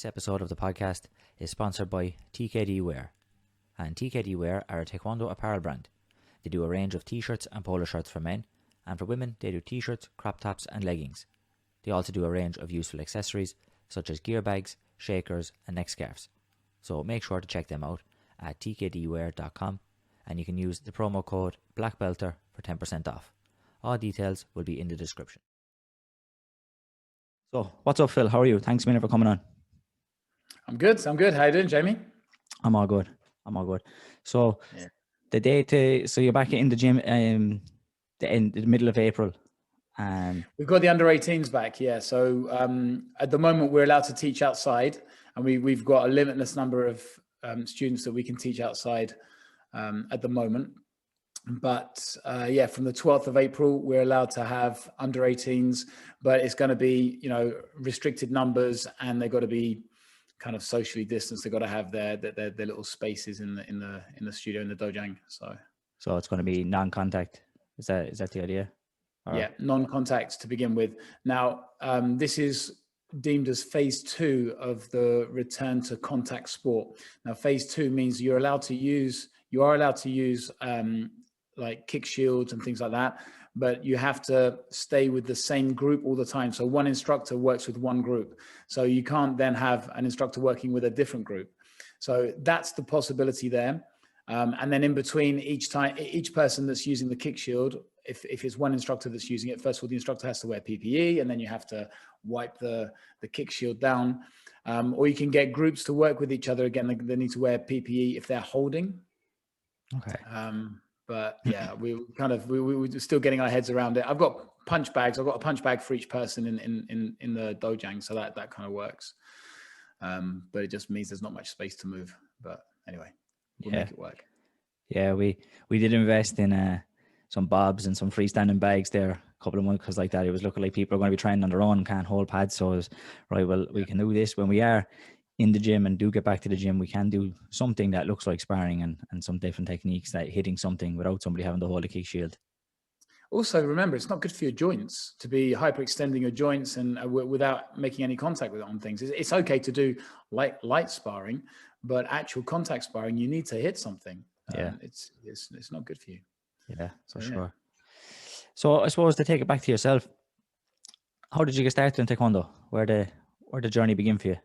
episode of the podcast is sponsored by TKDWear. And TKDWear are a Taekwondo apparel brand. They do a range of t-shirts and polo shirts for men, and for women they do t-shirts, crop tops and leggings. They also do a range of useful accessories such as gear bags, shakers and neck scarves. So make sure to check them out at tkdwear.com, and you can use the promo code BLACKBELTER for 10% off. All details will be in the description. So, what's up, Phil? How are you? Thanks a minute for coming on. I'm good. How you doing, Jamie? I'm all good. So, so you're back in the gym the middle of April. We've got the under 18s back, yeah. So at the moment we're allowed to teach outside, and we've got a limitless number of students that we can teach outside at the moment. But from the 12th of April, we're allowed to have under 18s, but it's going to be, restricted numbers, and they've got to be kind of socially distanced. They've got to have their little spaces in the studio, in the dojang. So it's going to be non-contact. Is that the idea? Yeah, non-contact to begin with. Now, this is deemed as phase 2 of the return to contact sport. Now, phase 2 means you are allowed to use like kick shields and things like that, but you have to stay with the same group all the time. So one instructor works with one group. So you can't then have an instructor working with a different group. So that's the possibility there. And then in between each person that's using the kick shield, if it's one instructor that's using it, first of all, the instructor has to wear PPE, and then you have to wipe the kick shield down. Or you can get groups to work with each other. Again, they need to wear PPE if they're holding. Okay. But yeah, we're still getting our heads around it. I've got punch bags. I've got a punch bag for each person in the dojang, so that kind of works. But it just means there's not much space to move. But anyway, we'll make it work. Yeah, we did invest in some bobs and some freestanding bags there a couple of months, because like that, it was looking like people are going to be training on their own, can't hold pads. So it was, right, well, we can do this when we are in the gym and do get back to the gym. We can do something that looks like sparring and some different techniques, that hitting something without somebody having to hold a kick shield. Also, remember, it's not good for your joints to be hyperextending your joints and without making any contact with it on things. It's okay to do light sparring, but actual contact sparring, you need to hit something. Yeah, it's not good for you. Yeah, for sure. So I suppose to take it back to yourself, how did you get started in Taekwondo? Where the journey begin for you?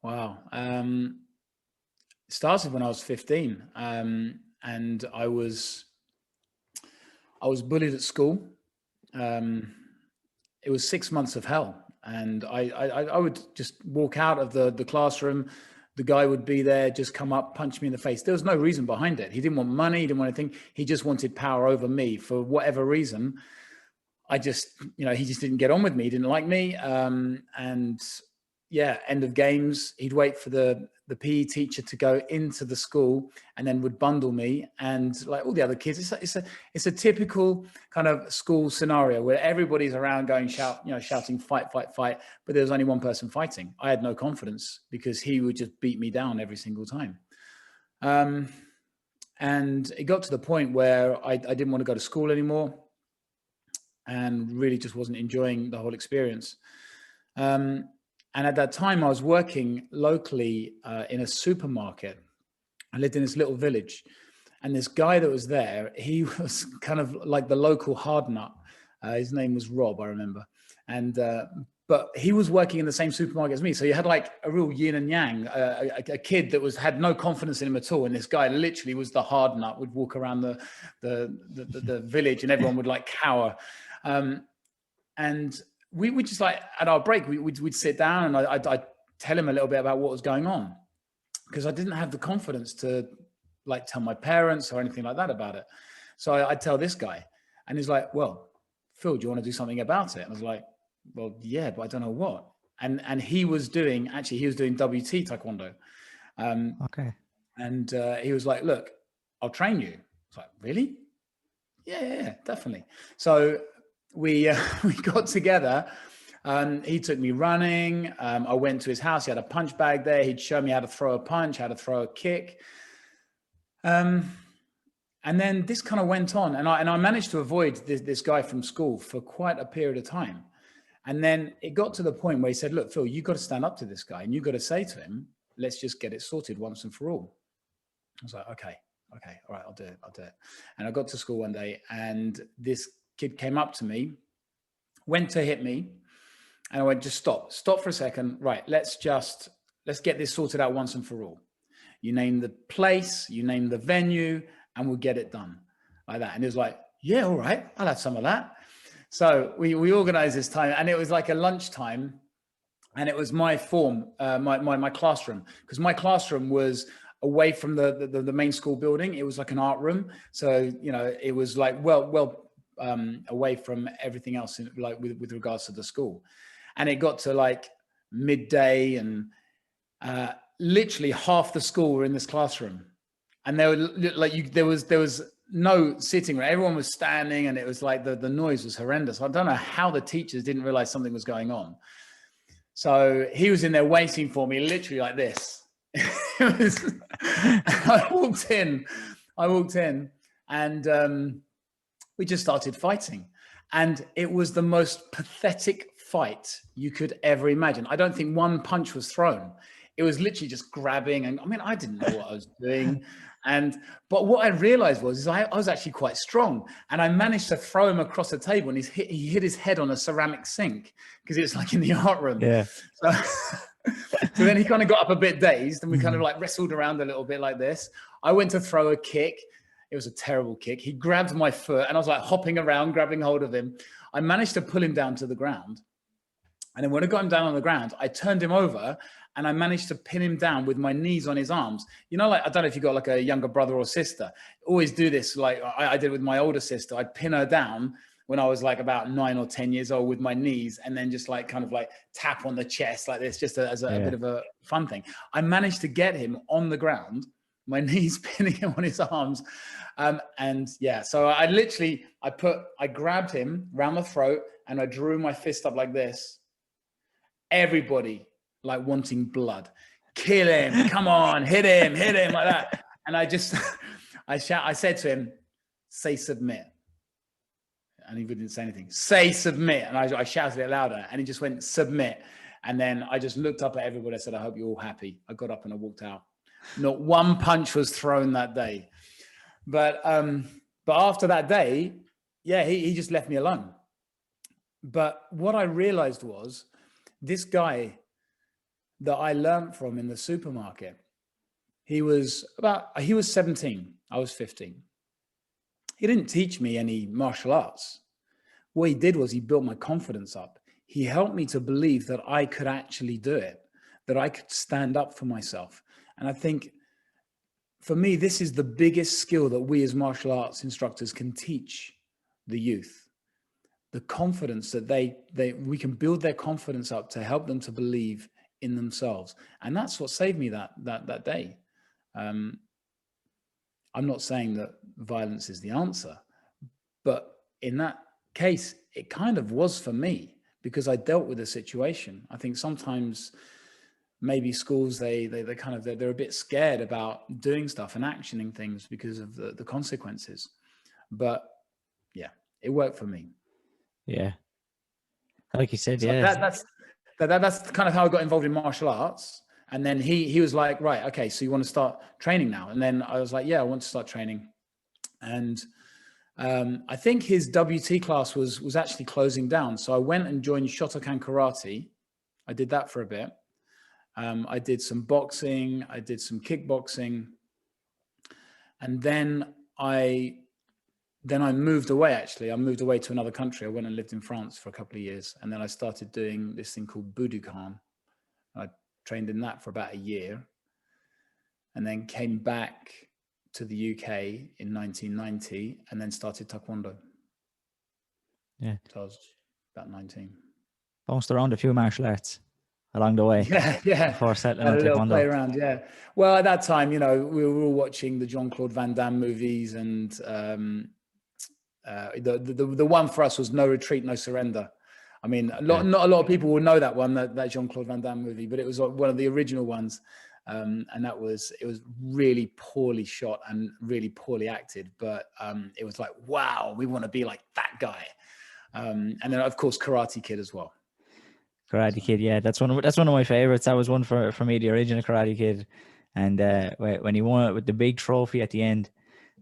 Wow. It started when I was 15, and I was bullied at school. It was 6 months of hell, and I would just walk out of the classroom. The guy would be there, just come up, punch me in the face. There was no reason behind it. He didn't want money. He didn't want anything. He just wanted power over me for whatever reason. He just didn't get on with me. He didn't like me. And yeah, end of games, he'd wait for the PE teacher to go into the school, and then would bundle me. And like all the other kids, it's a typical kind of school scenario where everybody's around shouting fight, but there's only one person fighting. I had no confidence because he would just beat me down every single time. And it got to the point where I didn't want to go to school anymore, and really just wasn't enjoying the whole experience. And at that time, I was working locally in a supermarket. I lived in this little village, and this guy that was there, he was kind of like the local hard nut. His name was Rob, I remember. And but he was working in the same supermarket as me. So you had like a real yin and yang, a kid that had no confidence in him at all. And this guy literally was the hard nut, would walk around the village, and everyone would like cower. And we would just like at our break, we'd sit down, and I'd tell him a little bit about what was going on, because I didn't have the confidence to like tell my parents or anything like that about it. So I'd tell this guy, and he's like, well, Phil, do you want to do something about it? And I was like, well, yeah, but I don't know what. And he was doing WT Taekwondo. Okay. And he was like, look, I'll train you. I was like, really? Yeah, definitely. So we got together. He took me running. I went to his house. He had a punch bag there. He'd show me how to throw a punch, how to throw a kick. And then this kind of went on, and I managed to avoid this guy from school for quite a period of time. And then it got to the point where he said, look, Phil, you've got to stand up to this guy and you've got to say to him, let's just get it sorted once and for all. I was like, okay, all right, I'll do it. And I got to school one day and this kid came up to me, went to hit me, and I went, just stop for a second. Right, let's get this sorted out once and for all. You name the place, you name the venue, and we'll get it done like that. And he was like, yeah, all right, I'll have some of that. So we organized this time, and it was like a lunchtime, and it was my form, my classroom, because my classroom was away from the main school building. It was like an art room. So, you know, it was like, well, away from everything else, like with regards to the school. And it got to like midday, and literally half the school were in this classroom, and there was no sitting room. Everyone was standing, and it was like the noise was horrendous. I don't know how the teachers didn't realize something was going on. So he was in there waiting for me, literally like this. I walked in, and we just started fighting. And it was the most pathetic fight you could ever imagine. I don't think one punch was thrown. It was literally just grabbing. And I mean, I didn't know what I was doing. But what I realized was I was actually quite strong. And I managed to throw him across the table, and he hit his head on a ceramic sink because it was like in the art room. Yeah. So then he kind of got up a bit dazed, and we kind of like wrestled around a little bit like this. I went to throw a kick. It was a terrible kick. He grabbed my foot, and I was like hopping around, grabbing hold of him. I managed to pull him down to the ground. And then when I got him down on the ground, I turned him over, and I managed to pin him down with my knees on his arms. You know, like, I don't know if you've got like a younger brother or sister. Always do this, like I did with my older sister. I'd pin her down when I was like about 9 or 10 years old with my knees, and then just like kind of like tap on the chest like this, just as a bit of a fun thing. I managed to get him on the ground, my knees pinning him on his arms. And yeah, so I grabbed him around the throat, and I drew my fist up like this. Everybody like wanting blood. Kill him, come on, hit him like that. And I said to him, say submit. And he didn't say anything. Say submit. And I shouted it louder, and he just went submit. And then I just looked up at everybody. I said, I hope you're all happy. I got up and I walked out. Not one punch was thrown that day. But after that day, yeah, he just left me alone. But what I realized was this guy that I learned from in the supermarket, he was 17. I was 15. He didn't teach me any martial arts. What he did was he built my confidence up. He helped me to believe that I could actually do it, that I could stand up for myself. And I think for me, this is the biggest skill that we as martial arts instructors can teach the youth. The confidence that we can build their confidence up to help them to believe in themselves. And that's what saved me that day. I'm not saying that violence is the answer, but in that case, it kind of was for me, because I dealt with the situation. I think sometimes maybe schools, they're a bit scared about doing stuff and actioning things because of the consequences. But yeah, it worked for me. Yeah. Like you said, so yeah. That's kind of how I got involved in martial arts. And then he was like, right, okay, so you want to start training now? And then I was like, yeah, I want to start training. And I think his WT class was actually closing down. So I went and joined Shotokan Karate. I did that for a bit. I did some boxing. I did some kickboxing. And then I moved away, actually. I moved away to another country. I went and lived in France for a couple of years. And then I started doing this thing called Budokan. I trained in that for about a year, and then came back to the UK in 1990, and then started Taekwondo. Yeah. So I was about 19. Bounced around a few martial arts along the way. Yeah. Before settling Had on a little Taekwondo. play around, yeah. Well, at that time, you know, we were all watching the Jean-Claude Van Damme movies, and the one for us was No Retreat, No Surrender. I mean, not a lot of people will know that one, that Jean-Claude Van Damme movie, but it was one of the original ones. And it was really poorly shot and really poorly acted, but it was like, wow, we want to be like that guy. And then of course, Karate Kid as well. Karate Kid, yeah, that's one of my favorites. That was one for me, the original Karate Kid, and when he won it with the big trophy at the end,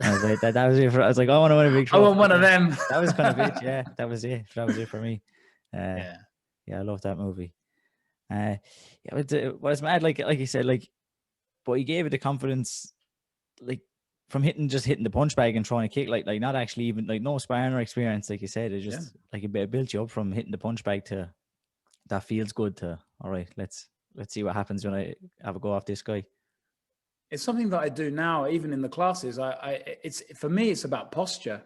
I was like, that was it. I was like, I want to win a big I trophy want like one of that. them. That was kind of it, yeah. That was it. That was it for me. Yeah. Yeah, I love that movie. Yeah, it was mad, like you said, like, but he gave it the confidence, like from hitting the punch bag and throwing a kick, like not actually even like no sparring or experience, like you said. It just like it built you up from hitting the punch bag to that feels good to all right. Let's see what happens when I have a go off this guy. It's something that I do now, even in the classes. It's for me, it's about posture.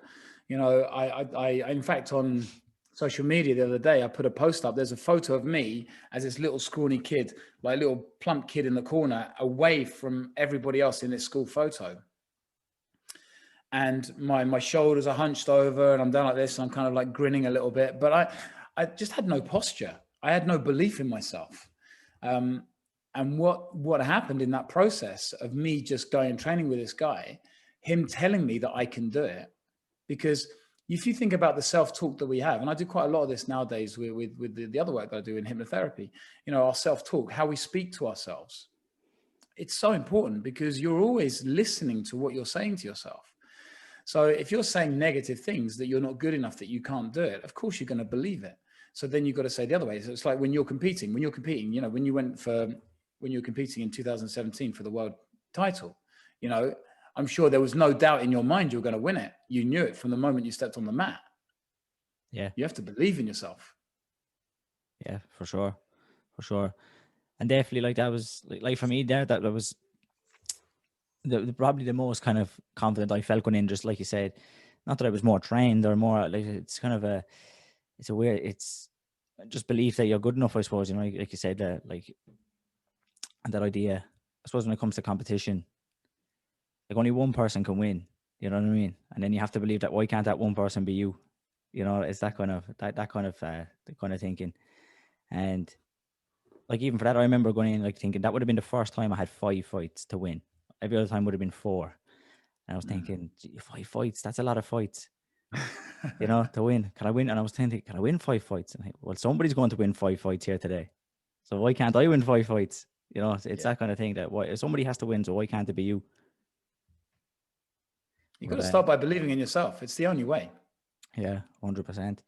You know, I in fact, on social media the other day, I put a post up. There's a photo of me as this little scrawny kid, like little plump kid in the corner, away from everybody else in this school photo. And my shoulders are hunched over, and I'm down like this, and I'm kind of like grinning a little bit. But I just had no posture. I had no belief in myself. And what happened in that process of me just going and training with this guy, him telling me that I can do it, because if you think about the self-talk that we have, and I do quite a lot of this nowadays with the other work that I do in hypnotherapy, you know, our self-talk, how we speak to ourselves, it's so important because you're always listening to what you're saying to yourself. So if you're saying negative things, that you're not good enough, that you can't do it, of course you're going to believe it. So then you've got to say the other way. So it's like when you're competing, you know, when you were competing in 2017 for the world title, you know, I'm sure there was no doubt in your mind you're going to win it. You knew it from the moment you stepped on the mat. Yeah. You have to believe in yourself. Yeah, for sure. For sure. And definitely like that was like for me there, that was probably the most kind of confident I felt going in, just like you said. Not that I was more trained or more like, it's kind of it's just belief that you're good enough, I suppose, you know, like you said, that like, and that idea, I suppose when it comes to competition, like only one person can win, you know what I mean? And then you have to believe that, why can't that one person be you? You know, it's that kind of the kind of thinking. And like even for that, I remember going in like thinking that would have been the first time I had 5 fights to win. Every other time would have been 4. And I was thinking, 5 fights, that's a lot of fights, you know, to win. Can I win? And I was thinking, can I win 5 fights? And well, somebody's going to win 5 fights here today. So why can't I win 5 fights? You know, it's that kind of thing, that why somebody has to win, so why can't it be you? You've got to start by believing in yourself. It's the only way. Yeah, 100%.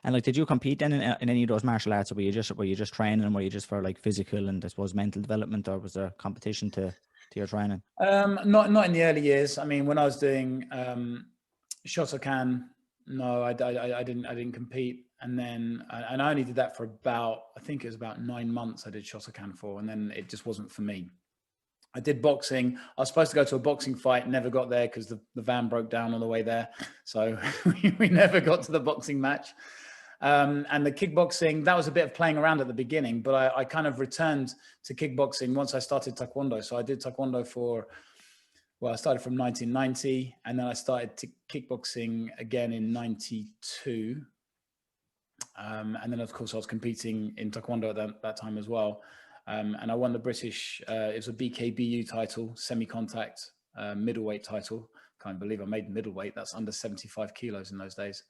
And like, did you compete then in any of those martial arts, or were you just training, and were you just for like physical and I suppose mental development, or was there competition to your training? Not in the early years. I mean, when I was doing Shotokan, no, I didn't compete. And then, and I only did that for about, I think it was about 9 months I did Shotokan for, and then it just wasn't for me. I did boxing. I was supposed to go to a boxing fight, never got there because the van broke down on the way there. So we never got to the boxing match. And the kickboxing, that was a bit of playing around at the beginning, but I kind of returned to kickboxing once I started Taekwondo. So I did Taekwondo I started from 1990, and then I started kickboxing again in 92. And then, of course, I was competing in Taekwondo at that time as well. And I won the British, it was a BKBU title, semi-contact middleweight title. Can't believe I made middleweight. That's under 75 kilos in those days.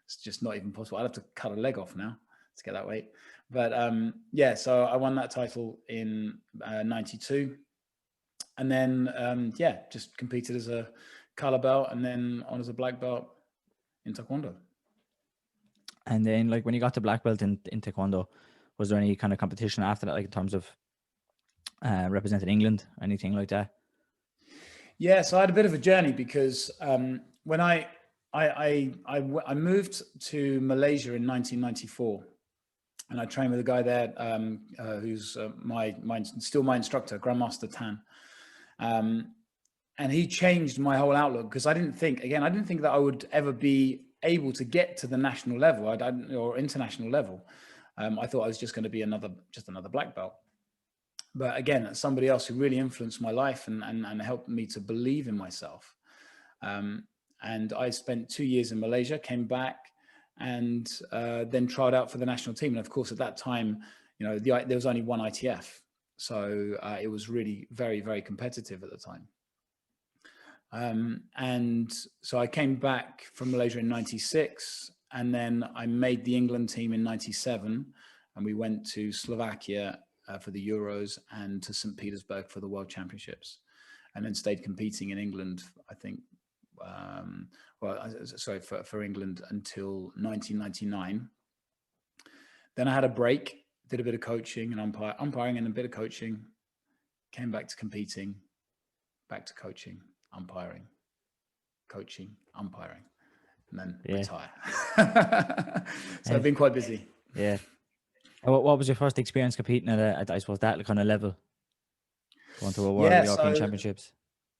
It's just not even possible. I'd have to cut a leg off now to get that weight. But yeah, so I won that title in 92. And then, yeah, just competed as a color belt and then on as a black belt in Taekwondo. And then like when you got to black belt in Taekwondo, was there any kind of competition after that, like in terms of representing England, anything like that? Yeah, so I had a bit of a journey because when I moved to Malaysia in 1994, and I trained with a guy there who's still my instructor, Grandmaster Tan. And he changed my whole outlook, because I didn't think that I would ever be able to get to the national level or international level. I thought I was just going to be another black belt. But again, somebody else who really influenced my life and helped me to believe in myself. And I spent 2 years in Malaysia, came back, and then tried out for the national team. And of course, at that time, you know, there was only one ITF. So it was really very, very competitive at the time. And so I came back from Malaysia in 96, and then I made the England team in 97. and we went to Slovakia for the Euros and to St. Petersburg for the World Championships, and then stayed competing in England, I think, for England until 1999. Then I had a break, did a bit of coaching and umpiring and a bit of coaching, came back to competing, back to coaching, umpiring, and then retire. So I've been quite busy. Yeah. What was your first experience competing at I suppose, that kind of level? Going to a World European Championships?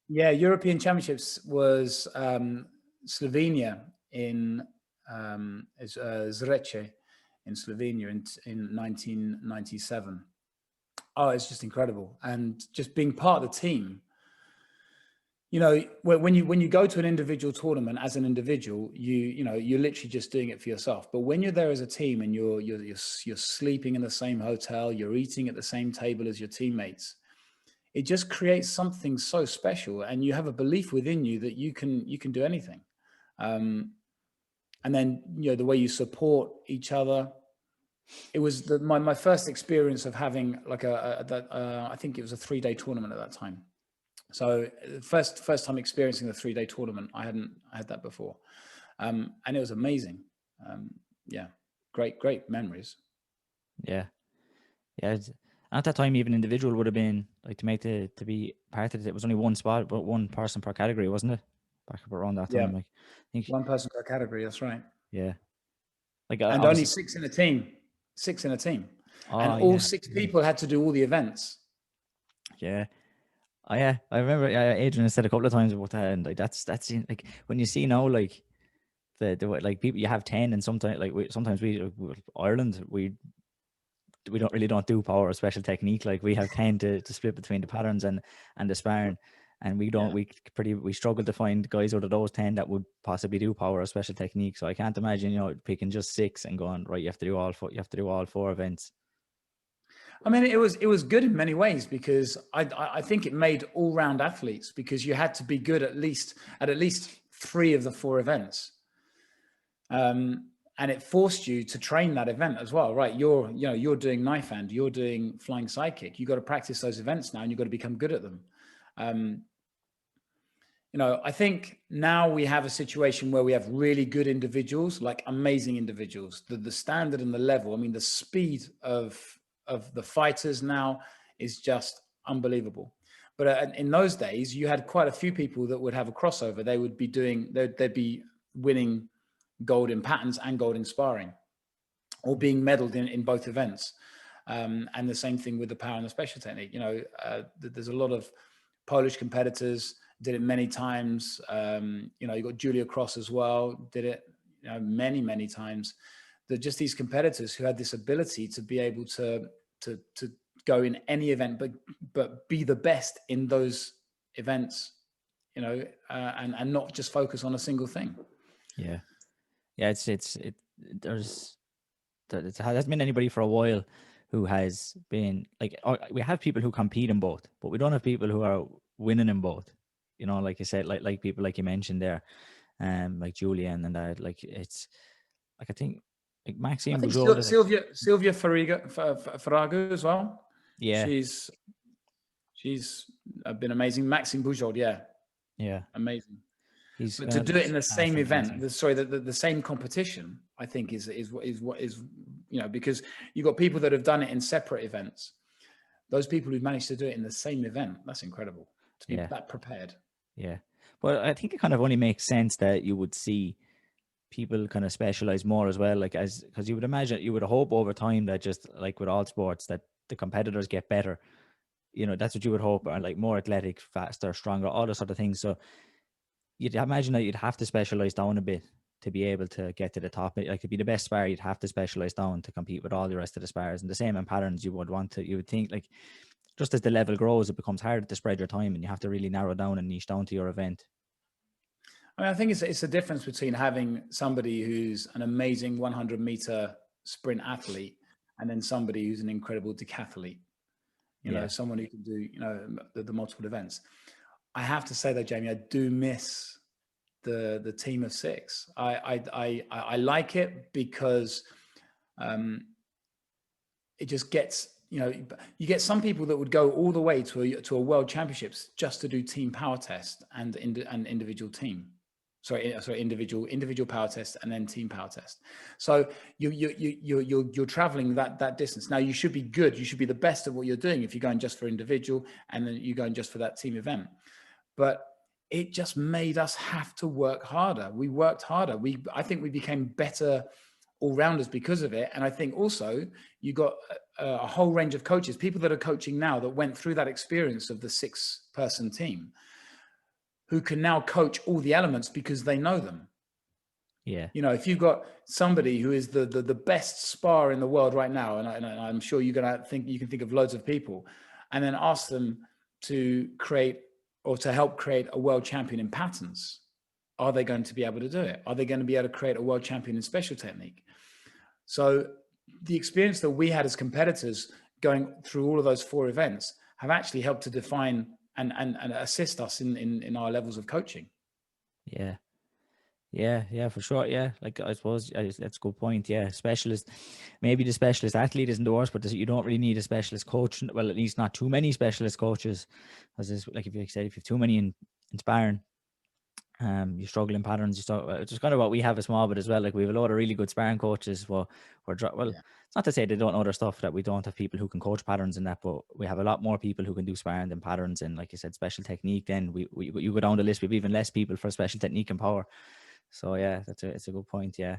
Yeah, European Championships was Slovenia in Zrece in Slovenia in 1997. Oh, it's just incredible. And just being part of the team, you know, when you go to an individual tournament as an individual, you're literally just doing it for yourself. But when you're there as a team and you're sleeping in the same hotel, you're eating at the same table as your teammates, it just creates something so special, and you have a belief within you that you can do anything. And then, you know, the way you support each other. It was my first experience of having like I think it was a 3-day tournament at that time. So first time experiencing the 3-day tournament. I had that before. And it was amazing. Yeah. Great memories. Yeah. Yeah. At that time, even individual would have been like to be part of it. It was only one spot, but one person per category, wasn't it? Back up around that time. Like, I think one person per category. That's right. Yeah. Like, and only 6 in a team. 6 in a team. And all 6 people had to do all the events. Yeah. Oh, yeah. I remember Adrian has said a couple of times about that, and like that's like when you see now, like the like people, you have 10, and sometimes like Ireland we don't do power or special technique. Like we have 10 to split between the patterns and the sparring, and we struggle to find guys out of those 10 that would possibly do power or special technique. So I can't imagine, you know, picking just 6 and going, right, you have to do all 4 events. I mean, it was good in many ways, because I think it made all-round athletes, because you had to be good at least 3 of the 4 events. And it forced you to train that event as well, right? You're doing knife hand, you're doing flying sidekick. You've got to practice those events now, and you've got to become good at them. You know, I think now we have a situation where we have really good individuals, like amazing individuals. The standard and the level, I mean, the speed of the fighters now is just unbelievable. But in those days, you had quite a few people that would have a crossover. They'd be winning gold in patterns and gold in sparring, or being medaled in both events. And the same thing with the power and the special technique. You know, there's a lot of Polish competitors, did it many times. You know, you got Julia Cross as well, did it, you know, many times. They're just these competitors who had this ability to be able to go in any event, but be the best in those events, you know, and not just focus on a single thing. Yeah. Yeah, there hasn't been anybody for a while who has been like, we have people who compete in both, but we don't have people who are winning in both. You know, like you said, like people like you mentioned there, like Julian and that. Like it's like, I think like Maxime Bujold, Sylvia Farago as well. Yeah, she's been amazing. Maxime Bujold, yeah, amazing. But to do it in the same event, the same competition, I think is what is, you know, because you've got people that have done it in separate events. Those people who've managed to do it in the same event, that's incredible, to be that prepared. Yeah. But I think it kind of only makes sense that you would see people kind of specialize more as well, like because you would hope over time that, just like with all sports, that the competitors get better. You know, that's what you would hope, or like more athletic, faster, stronger, all those sort of things. So you'd imagine that you'd have to specialize down a bit to be able to get to the top. Like, to be the best spar, you'd have to specialize down to compete with all the rest of the spars. And the same in patterns, you would think, like, just as the level grows, it becomes harder to spread your time, and you have to really narrow down and niche down to your event. I mean, I think it's a difference between having somebody who's an amazing 100-meter sprint athlete and then somebody who's an incredible decathlete. You know, someone who can do, you know, the multiple events. I have to say though, Jamie, I do miss the team of 6. I like it because it just gets, you get some people that would go all the way to a world championships just to do team power test and individual team. Sorry, individual power test and then team power test. So you're traveling that distance. Now you should be good. You should be the best at what you're doing if you're going just for individual and then you're going just for that team event. But it just made us have to work harder. We worked harder. I think we became better all-rounders because of it. And I think also you got a whole range of coaches, people that are coaching now that went through that experience of the 6-person team, who can now coach all the elements because they know them. Yeah. If you've got somebody who is the best spar in the world right now, and I'm sure you can think of loads of people, and then ask them to create or to help create a world champion in patterns, are they going to be able to do it? Are they going to be able to create a world champion in special technique? So the experience that we had as competitors going through all of those 4 events have actually helped to define and assist us in our levels of coaching. Yeah, for sure. Yeah, like I suppose that's a good point. Yeah, maybe the specialist athlete isn't the worst, but you don't really need a specialist coach. Well, at least not too many specialist coaches, because like if you have too many in sparring, you struggle in patterns. It's just kind of what we have as small, but as well, like we have a lot of really good sparring coaches. It's not to say they don't know their stuff, that we don't have people who can coach patterns and that, but we have a lot more people who can do sparring than patterns. And like you said, special technique. Then you go down the list, we have even less people for special technique and power. So yeah, it's a good point. Yeah,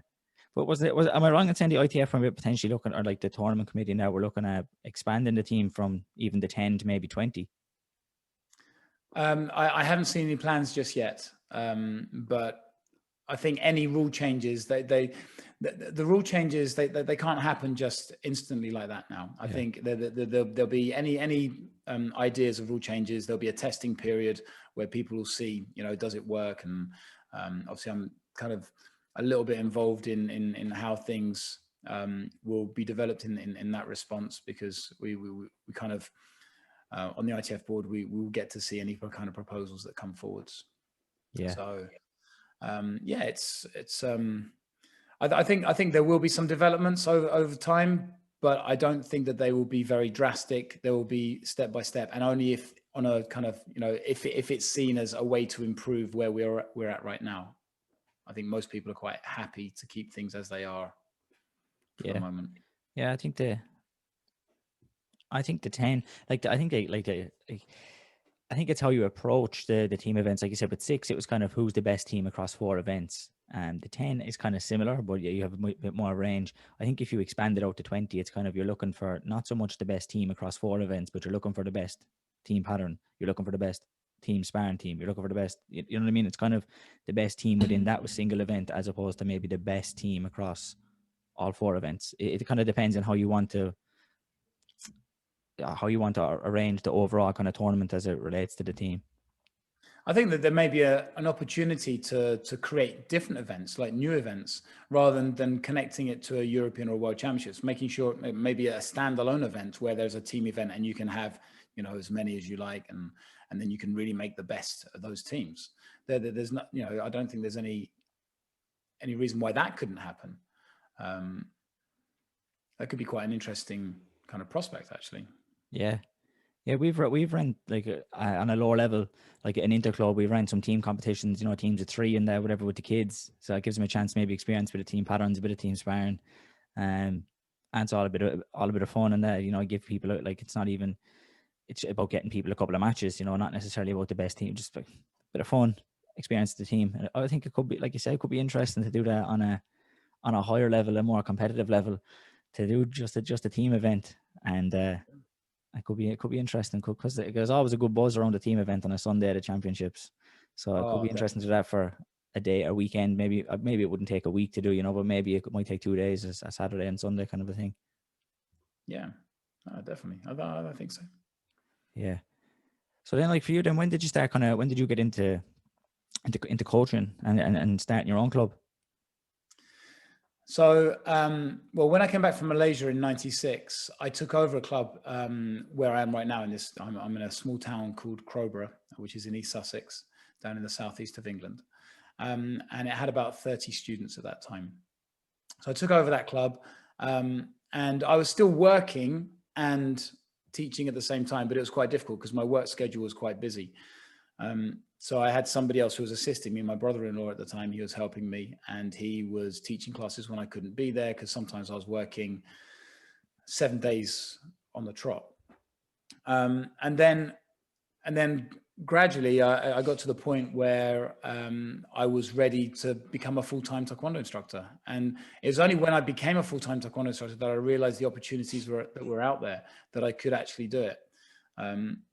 but am I wrong in saying the ITF are potentially looking, or like the tournament committee now, we're looking at expanding the team from even the 10 to maybe 20? I haven't seen any plans just yet, but I think any rule changes, the rule changes, they can't happen just instantly like that now. I think there'll be any ideas of rule changes. There'll be a testing period where people will see, does it work? And obviously I'm kind of a little bit involved in how things will be developed in that response, because we kind of on the ITF board, we will get to see any kind of proposals that come forwards. Yeah. So I think there will be some developments over time, but I don't think that they will be very drastic. There will be step by step, and only if on a kind of, if it's seen as a way to improve where we're at right now. I think most people are quite happy to keep things as they are for the moment. Yeah, I think the 10, I think it's how you approach the team events. Like you said, with 6, it was kind of who's the best team across 4 events. The 10 is kind of similar, but you have a bit more range. I think if you expand it out to 20, it's kind of, you're looking for not so much the best team across 4 events, but you're looking for the best team pattern. You're looking for the best team sparring team. You're looking for the best, you know what I mean? It's kind of the best team within that single event, as opposed to maybe the best team across all 4 events. It kind of depends on how you want to arrange the overall kind of tournament as it relates to the team. I think that there may be an opportunity to create different events, like new events, rather than connecting it to a European or World Championships, making sure maybe a standalone event where there's a team event and you can have, as many as you like, and then you can really make the best of those teams. There's not, I don't think there's any reason why that couldn't happen. That could be quite an interesting kind of prospect, actually. Yeah, we've run like on a lower level, like an interclub. We've ran some team competitions, teams of 3 and whatever with the kids. So it gives them a chance to maybe experience a bit of team patterns, a bit of team sparring, and it's all a bit of fun. And give people, like, it's about getting people a couple of matches. Not necessarily about the best team, just a bit of fun experience the team. And I think it could be, like you said, it could be interesting to do that on a higher level, a more competitive level, to do just a team event. And it could be interesting, because there's always a good buzz around the team event on a Sunday at the championships. So it could be interesting to do that for a day or weekend. Maybe it wouldn't take a week to do, but maybe it might take 2 days, a Saturday and Sunday kind of a thing. Yeah, definitely. I think so. Yeah. So then, like, for you, then when did you start when did you get into coaching and starting your own club? So, well, when I came back from Malaysia in '96, I took over a club where I am right now. I'm in a small town called Crowborough, which is in East Sussex, down in the southeast of England, and it had about 30 students at that time. So I took over that club, and And I was still working and teaching at the same time, but it was quite difficult because my work schedule was quite busy. So I had somebody else who was assisting me, my brother-in-law at the time. He was helping me, and he was teaching classes when I couldn't be there because sometimes I was working 7 days on the trot. And then gradually I got to the point where I was ready to become a full-time Taekwondo instructor. And it was only when I became a full-time Taekwondo instructor that I realized the opportunities that were out there, that I could actually do it.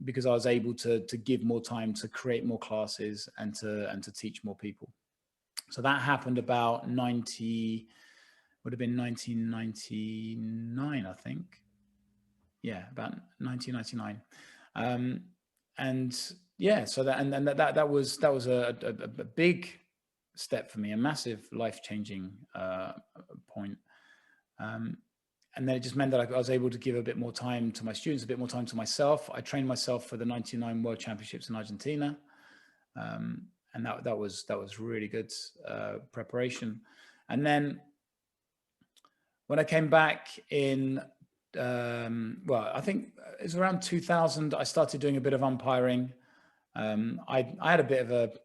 Because I was able to give more time to create more classes and to teach more people. So that happened about would have been 1999, I think. Yeah, about 1999. And yeah, so that was a big step for me, a massive life-changing point. And then it just meant that I was able to give a bit more time to my students, a bit more time to myself. I trained myself for the 99 World Championships in Argentina. And that was really good preparation. And then when I came back in, well, I think it's around 2000, I started doing a bit of umpiring. I had a bit of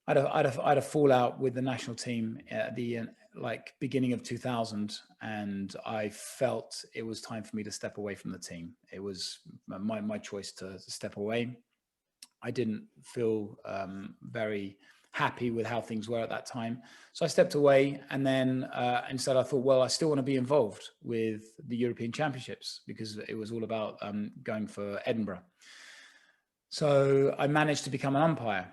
I had a fallout with the national team at the beginning of 2000, and I felt it was time for me to step away from the team. It was my choice to step away. I didn't feel very happy with how things were at that time. So I stepped away, and then instead I thought, well, I still want to be involved with the European Championships because it was all about going for Edinburgh. So I managed to become an umpire.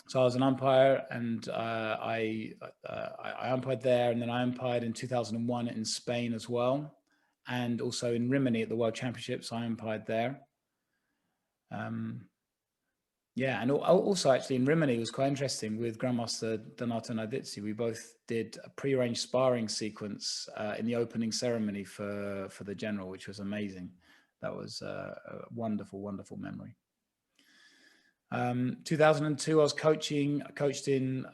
So I was an umpire, and I umpired there, and then I umpired in 2001 in Spain as well, and also in Rimini at the World Championships. I umpired there. Yeah, and also actually in Rimini, it was quite interesting with Grandmaster Donato Nardizzi. We both did a pre-arranged sparring sequence in the opening ceremony for the general, which was amazing. That was a wonderful, wonderful memory. 2002, I coached in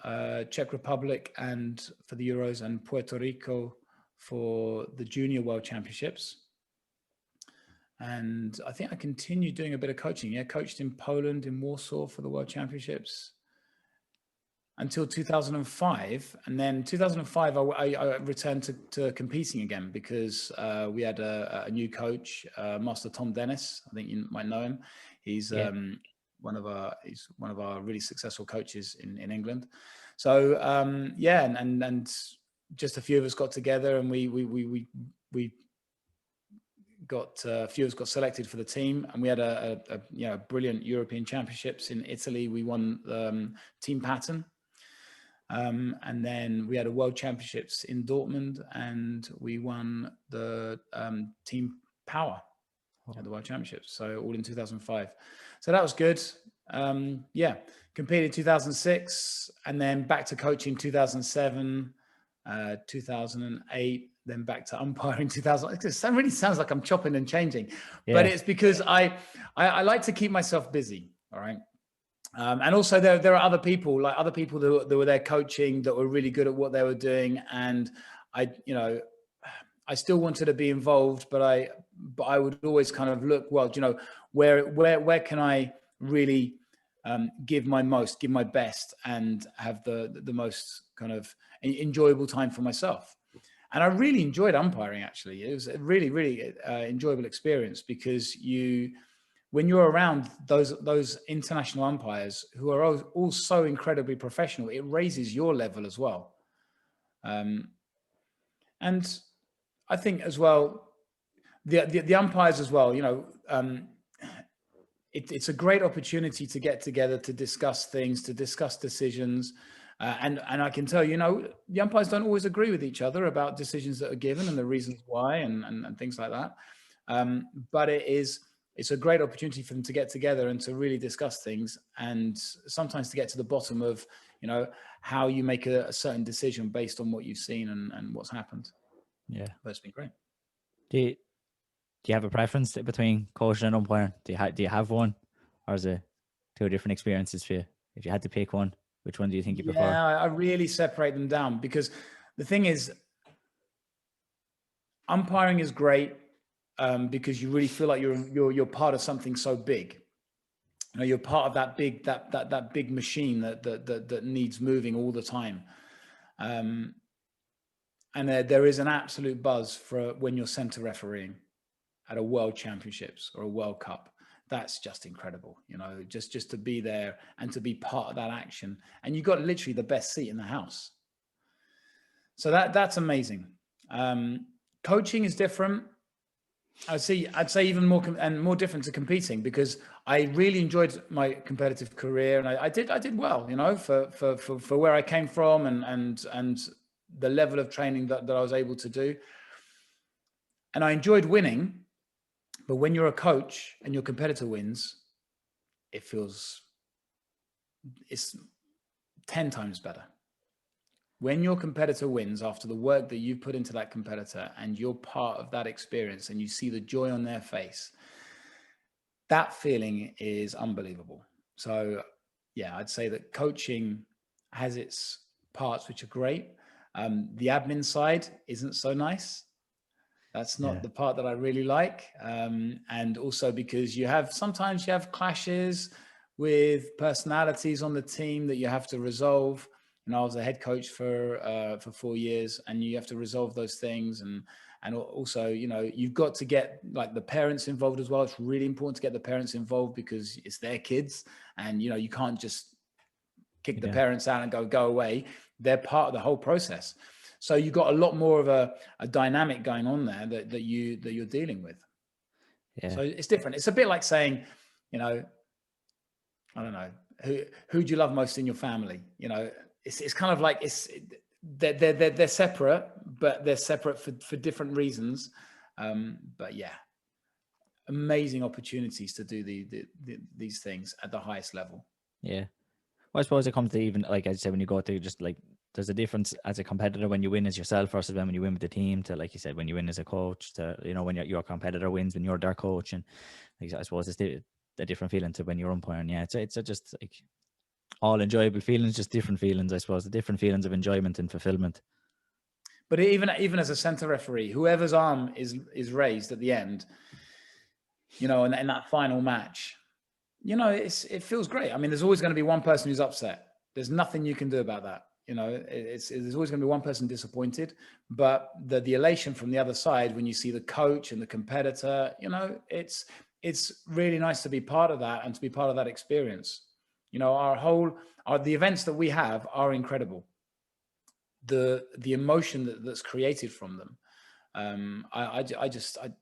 Czech Republic and for the Euros, and Puerto Rico for the Junior World Championships. And I think I continued doing a bit of coaching. Yeah, coached in Poland, in Warsaw for the World Championships until 2005. And then 2005, I returned to competing again because we had a new coach, Master Tom Dennis. I think you might know him. He's one of our really successful coaches in England. So yeah, and just a few of us got together, and we got a few of us got selected for the team, and we had a brilliant European Championships in Italy. We won team pattern, and then we had a World Championships in Dortmund, and we won the team power at the World Championships. So all in 2005. So that was good. Yeah, competed in 2006, and then back to coaching 2007, 2008, then back to umpiring 2000. It really sounds like I'm chopping and changing, but it's because I like to keep myself busy. All right. And also there are other people that were there coaching that were really good at what they were doing. And I still wanted to be involved, but I would always kind of look, well, where can I really give my best and have the most kind of enjoyable time for myself. And I really enjoyed umpiring, actually. It was a really, really enjoyable experience because when you're around those international umpires who are all so incredibly professional, it raises your level as well. And I think as well, the umpires as well, it's a great opportunity to get together, to discuss things, to discuss decisions. And I can tell, the umpires don't always agree with each other about decisions that are given and the reasons why and things like that. But it's a great opportunity for them to get together and to really discuss things, and sometimes to get to the bottom of, how you make a certain decision based on what you've seen and what's happened. Yeah. But it's been great. Do you have a preference between coaching and umpiring? Do you have one, or is it two different experiences for you? If you had to pick one, which one do you think you prefer? Yeah, I really separate them down because the thing is, umpiring is great because you really feel like you're part of something so big. You know, you're part of that big machine that needs moving all the time. And there is an absolute buzz for when you're center refereeing at a World Championships or a World Cup. That's just incredible, you know, just to be there and to be part of that action. And you got literally the best seat in the house. So that's amazing. Coaching is different. I'd say even more different to competing, because I really enjoyed my competitive career, and I did well, you know, for where I came from and the level of training that I was able to do. And I enjoyed winning, but when you're a coach and your competitor wins, it's 10 times better. When your competitor wins after the work that you've put into that competitor and you're part of that experience and you see the joy on their face, that feeling is unbelievable. So yeah, I'd say that coaching has its parts which are great. The admin side isn't so nice. That's not the part that I really like. And also because sometimes you have clashes with personalities on the team that you have to resolve. And I was a head coach for 4 years, and you have to resolve those things. And also, you know, you've got to get like the parents involved as well. It's really important to get the parents involved because it's their kids, and, you know, you can't just kick the parents out and go away. They're part of the whole process. So you've got a lot more of a dynamic going on there that you're dealing with. Yeah. So it's different. It's a bit like saying, you know, I don't know, who do you love most in your family? You know, it's kind of like they're separate, but they're separate for different reasons. But yeah, amazing opportunities to do these things at the highest level. Yeah. Well, I suppose it comes to, even like I said, when you go to just like, there's a difference as a competitor when you win as yourself versus when you win with the team, to, like you said, when you win as a coach, to, you know, when your competitor wins when you're their coach. And like, I suppose it's a different feeling to when you're umpiring. Yeah, it's just like all enjoyable feelings, just different feelings, I suppose, the different feelings of enjoyment and fulfillment. But even as a center referee, whoever's arm is raised at the end, you know, in that final match, you know, it feels great. I mean, there's always going to be one person who's upset. There's nothing you can do about that. You know, there's always going to be one person disappointed, but the elation from the other side when you see the coach and the competitor, you know, it's really nice to be part of that and to be part of that experience. You know, the events that we have are incredible. The emotion that's created from them.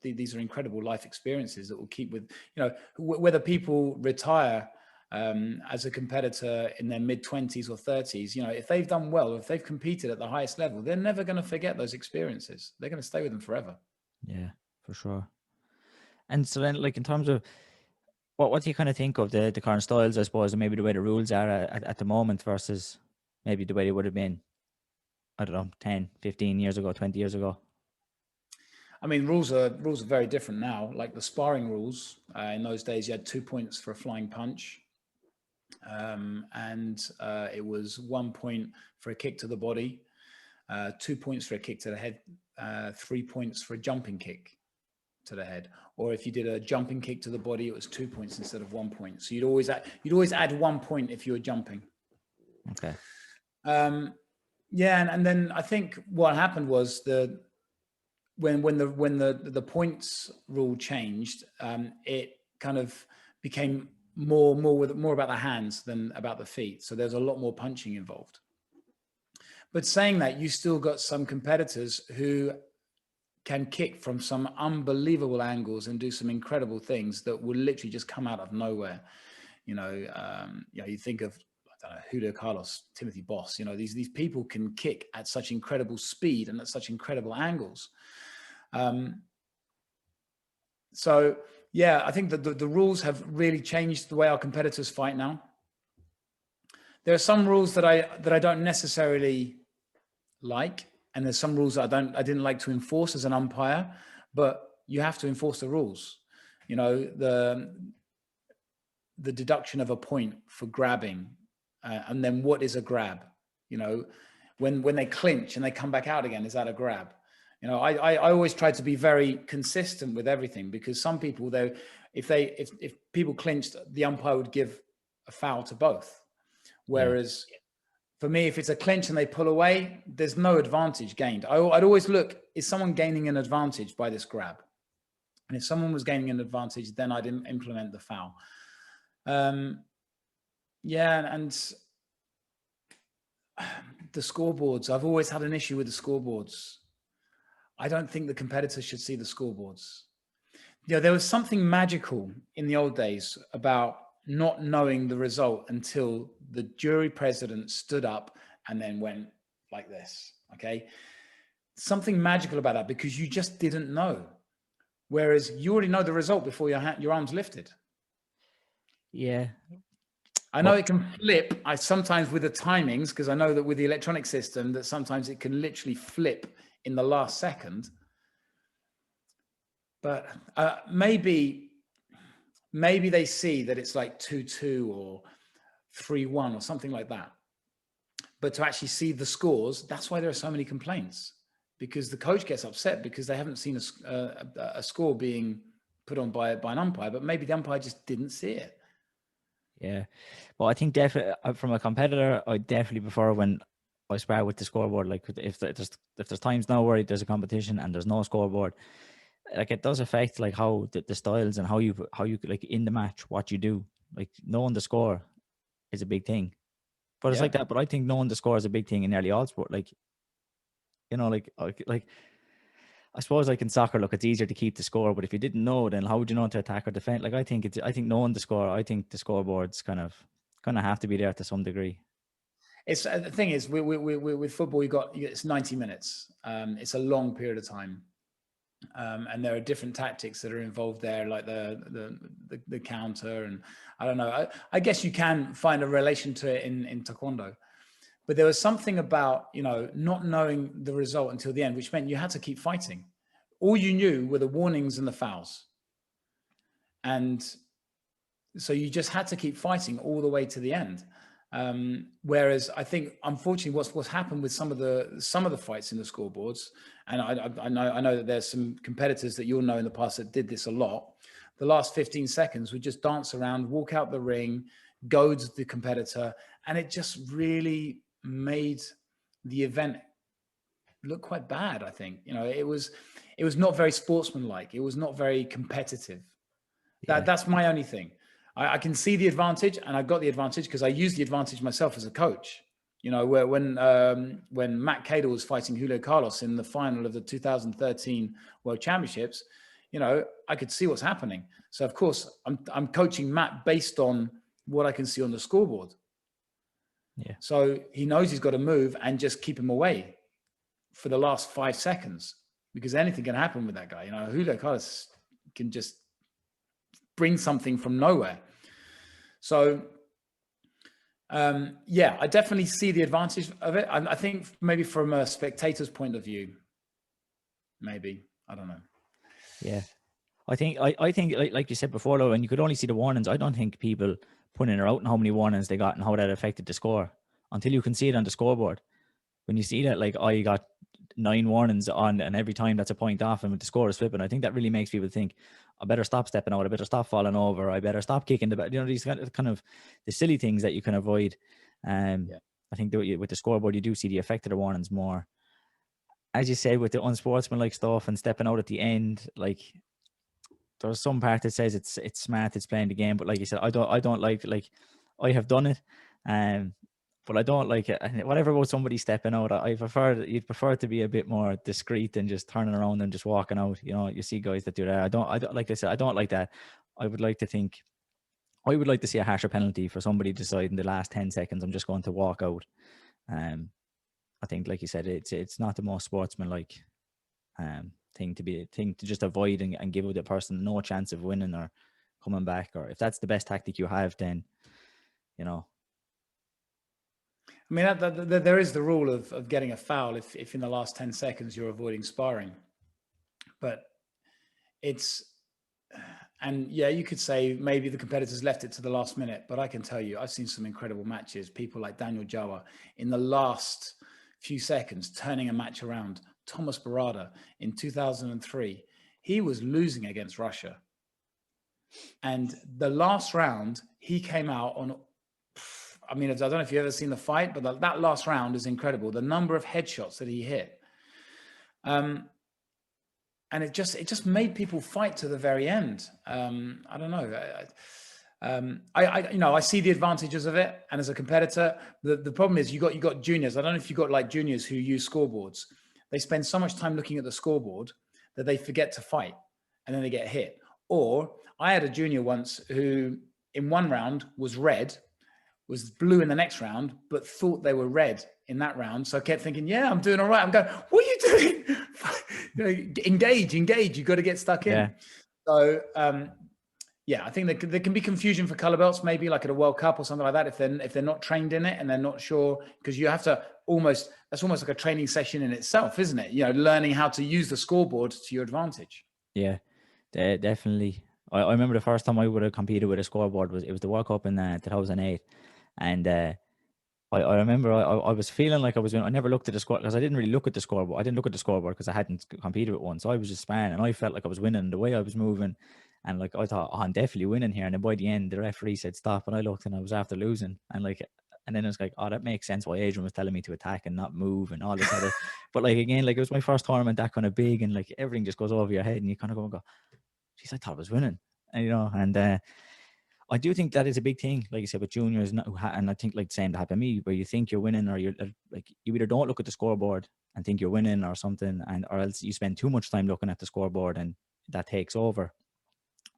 These are incredible life experiences that will keep with, you know, whether people retire as a competitor in their mid-20s or 30s, you know, if they've done well, if they've competed at the highest level, they're never going to forget those experiences. They're going to stay with them forever. Yeah, for sure. And so then, like, in terms of what do you kind of think of the current styles, I suppose, and maybe the way the rules are at the moment versus maybe the way they would have been, I don't know, 10, 15 years ago, 20 years ago? I mean, rules are very different now. Like the sparring rules, in those days, you had 2 points for a flying punch. And it was 1 point for a kick to the body, 2 points for a kick to the head, 3 points for a jumping kick to the head. Or if you did a jumping kick to the body, it was 2 points instead of 1 point. So you'd always add 1 point if you were jumping. Okay. Yeah, and then I think what happened was when the points rule changed, it kind of became more about the hands than about the feet. So there's a lot more punching involved. But saying that, you still got some competitors who can kick from some unbelievable angles and do some incredible things that will literally just come out of nowhere. You know, you think of, I don't know, Julio Carlos, Timothy Boss. You know, these people can kick at such incredible speed and at such incredible angles. So yeah, I think that the rules have really changed the way our competitors fight now. There are some rules that I don't necessarily like, and there's some rules that I didn't like to enforce as an umpire, but you have to enforce the rules. You know, the deduction of a point for grabbing, and then what is a grab? You know, when they clinch and they come back out again, is that a grab? You know, I always try to be very consistent with everything, because some people, though, if people clinched, the umpire would give a foul to both. Whereas for me, if it's a clinch and they pull away, there's no advantage gained. I'd always look, is someone gaining an advantage by this grab? And if someone was gaining an advantage, then I'd implement the foul. Yeah, and the scoreboards, I've always had an issue with the scoreboards. I don't think the competitors should see the scoreboards. You know, there was something magical in the old days about not knowing the result until the jury president stood up and then went like this, okay? Something magical about that, because you just didn't know. Whereas you already know the result before your arm's lifted. Yeah. I know it can flip. I sometimes with the timings, because I know that with the electronic system that sometimes it can literally flip in the last second. But maybe they see that it's like 2-2 or 3-1 or something like that. But to actually see the scores, that's why there are so many complaints, because the coach gets upset because they haven't seen a score being put on by an umpire, but maybe the umpire just didn't see it. Yeah. Well, I think definitely from a competitor, I definitely prefer when I spar with the scoreboard. Like if there's times now where there's a competition and there's no scoreboard, like it does affect like how the styles and how you like in the match, what you do. Like knowing the score is a big thing. But it's like that. But I think knowing the score is a big thing in nearly all sport. Like, you know, like I suppose like in soccer, look, it's easier to keep the score, but if you didn't know, then how would you know to attack or defend? Like I think knowing the score, I think the scoreboard's kind of have to be there to some degree. It's the thing is with football, it's 90 minutes. It's a long period of time. And there are different tactics that are involved there, like the counter, and I don't know. I guess you can find a relation to it in Taekwondo, but there was something about, you know, not knowing the result until the end, which meant you had to keep fighting. All you knew were the warnings and the fouls, and so you just had to keep fighting all the way to the end. Whereas I think, unfortunately, what's happened with some of the fights in the scoreboards, and I know that there's some competitors that you'll know in the past that did this a lot. The last 15 seconds would just dance around, walk out the ring, goad the competitor, and it just really made the event look quite bad. I think, you know, it was not very sportsmanlike. It was not very competitive. That's my only thing. I can see the advantage, and I got the advantage because I used the advantage myself as a coach. You know, when Matt Cadle was fighting Julio Carlos in the final of the 2013 World Championships, you know, I could see what's happening. So of course, I'm coaching Matt based on what I can see on the scoreboard. Yeah. So he knows he's got to move and just keep him away for the last 5 seconds, because anything can happen with that guy. You know, Julio Carlos can just bring something from nowhere. So, yeah, I definitely see the advantage of it. I think maybe from a spectator's point of view, maybe, I don't know. Yeah, I think like you said before, though, and you could only see the warnings. I don't think people put in or out and how many warnings they got and how that affected the score until you can see it on the scoreboard. When you see that, like, I got 9 warnings on, and every time that's a point off, and the score is flipping, I think that really makes people think, I better stop stepping out, I better stop falling over, I better stop kicking the back. You know, these kind of the silly things that you can avoid. I think that with the scoreboard, you do see the effect of the warnings more. As you say, with the unsportsmanlike stuff and stepping out at the end, like, there's some part that says it's smart, it's playing the game, but like you said, I don't like I have done it, but I don't like it. And whatever about somebody stepping out, you'd prefer to be a bit more discreet than just turning around and just walking out. You know, you see guys that do that. I don't like I said, I don't like that. I would like to see a harsher penalty for somebody deciding the last 10 seconds, I'm just going to walk out. I think, like you said, it's not the most sportsmanlike thing to just avoid and give the person no chance of winning or coming back. Or if that's the best tactic you have, then, you know. I mean, there is the rule of getting a foul if in the last 10 seconds you're avoiding sparring. But and yeah, you could say maybe the competitors left it to the last minute, but I can tell you, I've seen some incredible matches. People like Daniel Jawa in the last few seconds turning a match around Thomas Barada in 2003. He was losing against Russia. And the last round, he came out on, I mean, I don't know if you've ever seen the fight, but that last round is incredible. The number of headshots that he hit. And it just made people fight to the very end. I don't know. I see the advantages of it. And as a competitor, the problem is you got juniors. I don't know if you got like juniors who use scoreboards. They spend so much time looking at the scoreboard that they forget to fight and then they get hit. Or I had a junior once who in one round was red, was blue in the next round, but thought they were red in that round. So I kept thinking, yeah, I'm doing all right. I'm going, what are you doing? Engage. You got to get stuck in. Yeah. So, yeah, I think there can be confusion for color belts, maybe like at a World Cup or something like that, if they're not trained in it and they're not sure, because you have to that's almost like a training session in itself, isn't it? Learning how to use the scoreboard to your advantage. Yeah, definitely. I remember the first time I would have competed with a scoreboard was the World Cup in 2008, and I remember I was feeling like I never looked at the score because I didn't really look at the scoreboard. I didn't look at the scoreboard because I hadn't competed with one, so I was just sparring and I felt like I was winning the way I was moving, and like I thought, oh, I'm definitely winning here. And then by the end, the referee said stop, and I looked and I was after losing, and then it's like, oh, that makes sense why Adrian was telling me to attack and not move and all this other. But like again, like it was my first tournament that kind of big, and like everything just goes over your head, and you kind of go, geez, I thought I was winning, and I do think that is a big thing, like you said, with juniors, and I think like the same to happen to me, where you think you're winning, or you're like you either don't look at the scoreboard and think you're winning or something, or else you spend too much time looking at the scoreboard and that takes over.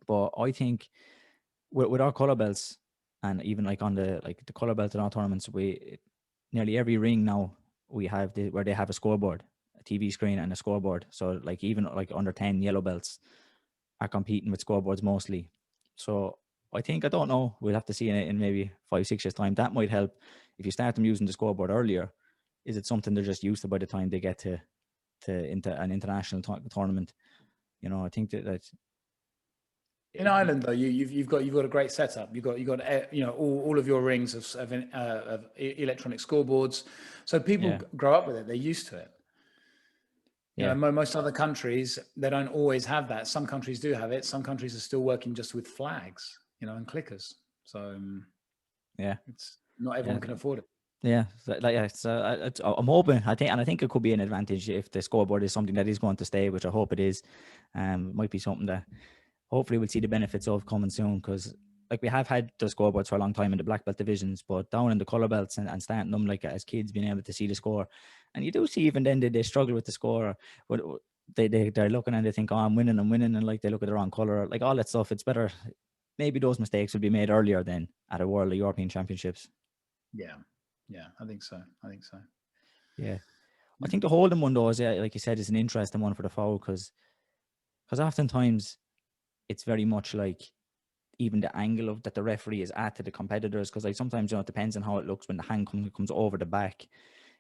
But I think with our color belts, and even like on the color belt in our tournaments, nearly every ring now we have where they have a scoreboard, a TV screen and a scoreboard. So like even like under 10 yellow belts are competing with scoreboards mostly. So I don't know, we'll have to see in maybe 5-6 years time. That might help if you start them using the scoreboard earlier. Is it something they're just used to by the time they get to into an international tournament? I think that in Ireland, though, you've got a great setup. You've got all of your rings of electronic scoreboards, so people grow up with it. They're used to it. Most other countries, they don't always have that. Some countries do have it. Some countries are still working just with flags, and clickers. So it's not everyone can afford it. Yeah, I'm hoping. I think it could be an advantage if the scoreboard is something that is going to stay, which I hope it is. Might be something that hopefully we'll see the benefits of coming soon, because like we have had the scoreboards for a long time in the black belt divisions, but down in the color belts and starting them like as kids, being able to see the score, and you do see even then they struggle with the score, but they're looking and they think, oh, I'm winning, and like they look at the wrong color, like all that stuff. It's better. Maybe those mistakes will be made earlier than at a World or European Championships. Yeah, I think so. Yeah, I think the holding one though is, like you said, is an interesting one for the foul, because oftentimes it's very much like even the angle of that the referee is at to the competitors, because like sometimes it depends on how it looks when the hand comes over the back.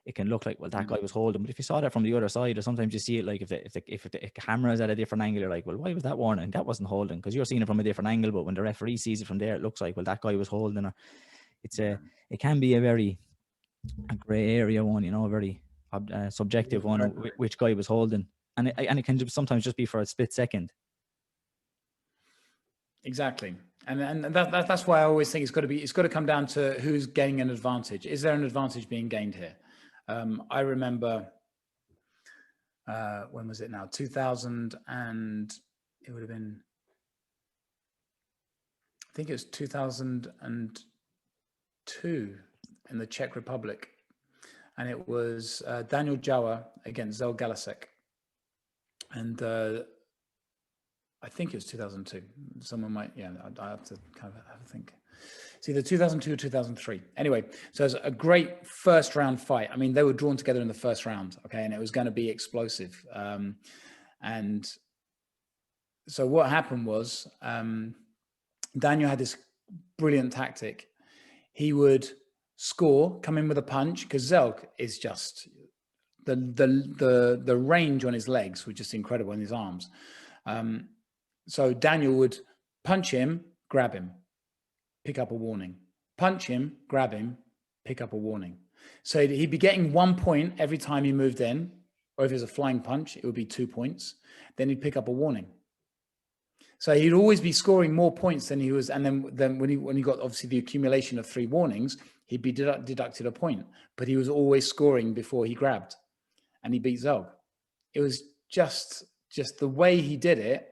It can look like, well, that guy was holding, but if you saw that from the other side, or sometimes you see it like if the camera is at a different angle, you're like, well, why was that warning? That wasn't holding, because you're seeing it from a different angle. But when the referee sees it from there, it looks like, well, that guy was holding. Or it can be a gray area one, a very subjective one, which guy was holding, and it can sometimes just be for a split second. Exactly. And that's why I always think it's got to come down to who's gaining an advantage. Is there an advantage being gained here? I remember, when was it now? 2000, and it would have been, I think it was 2002 in the Czech Republic. And it was Daniel Jawa against Zel Galasek. And I think it was 2002. Someone might, I have to kind of have a think. It's either 2002 or 2003. Anyway, so it was a great first round fight. I mean, they were drawn together in the first round, okay, and it was going to be explosive. And so what happened was, Daniel had this brilliant tactic. He would score, come in with a punch, because Zelk is just the range on his legs was just incredible, in his arms. So Daniel would punch him, grab him, pick up a warning. Punch him, grab him, pick up a warning. So he'd be getting 1 point every time he moved in, or if it was a flying punch, it would be 2 points. Then he'd pick up a warning. So he'd always be scoring more points than he was. And then when he got obviously the accumulation of 3 warnings, he'd be deducted a point. But he was always scoring before he grabbed, and he beat Zog. It was just the way he did it,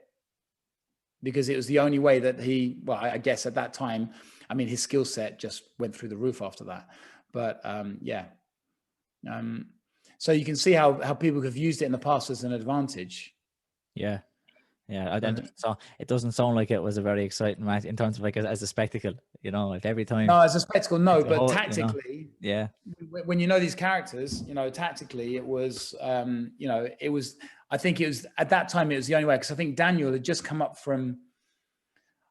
because it was the only way that I guess at that time, I mean, his skill set just went through the roof after that. But so you can see how people have used it in the past as an advantage. Yeah. So it doesn't sound like it was a very exciting match in terms of like as a spectacle, you know, like every time. No, as a spectacle, no, but tactically, you know? Yeah. When you know these characters, you know, tactically, it was, you know, it was. I think it was at that time it was the only way, because I think Daniel had just come up from,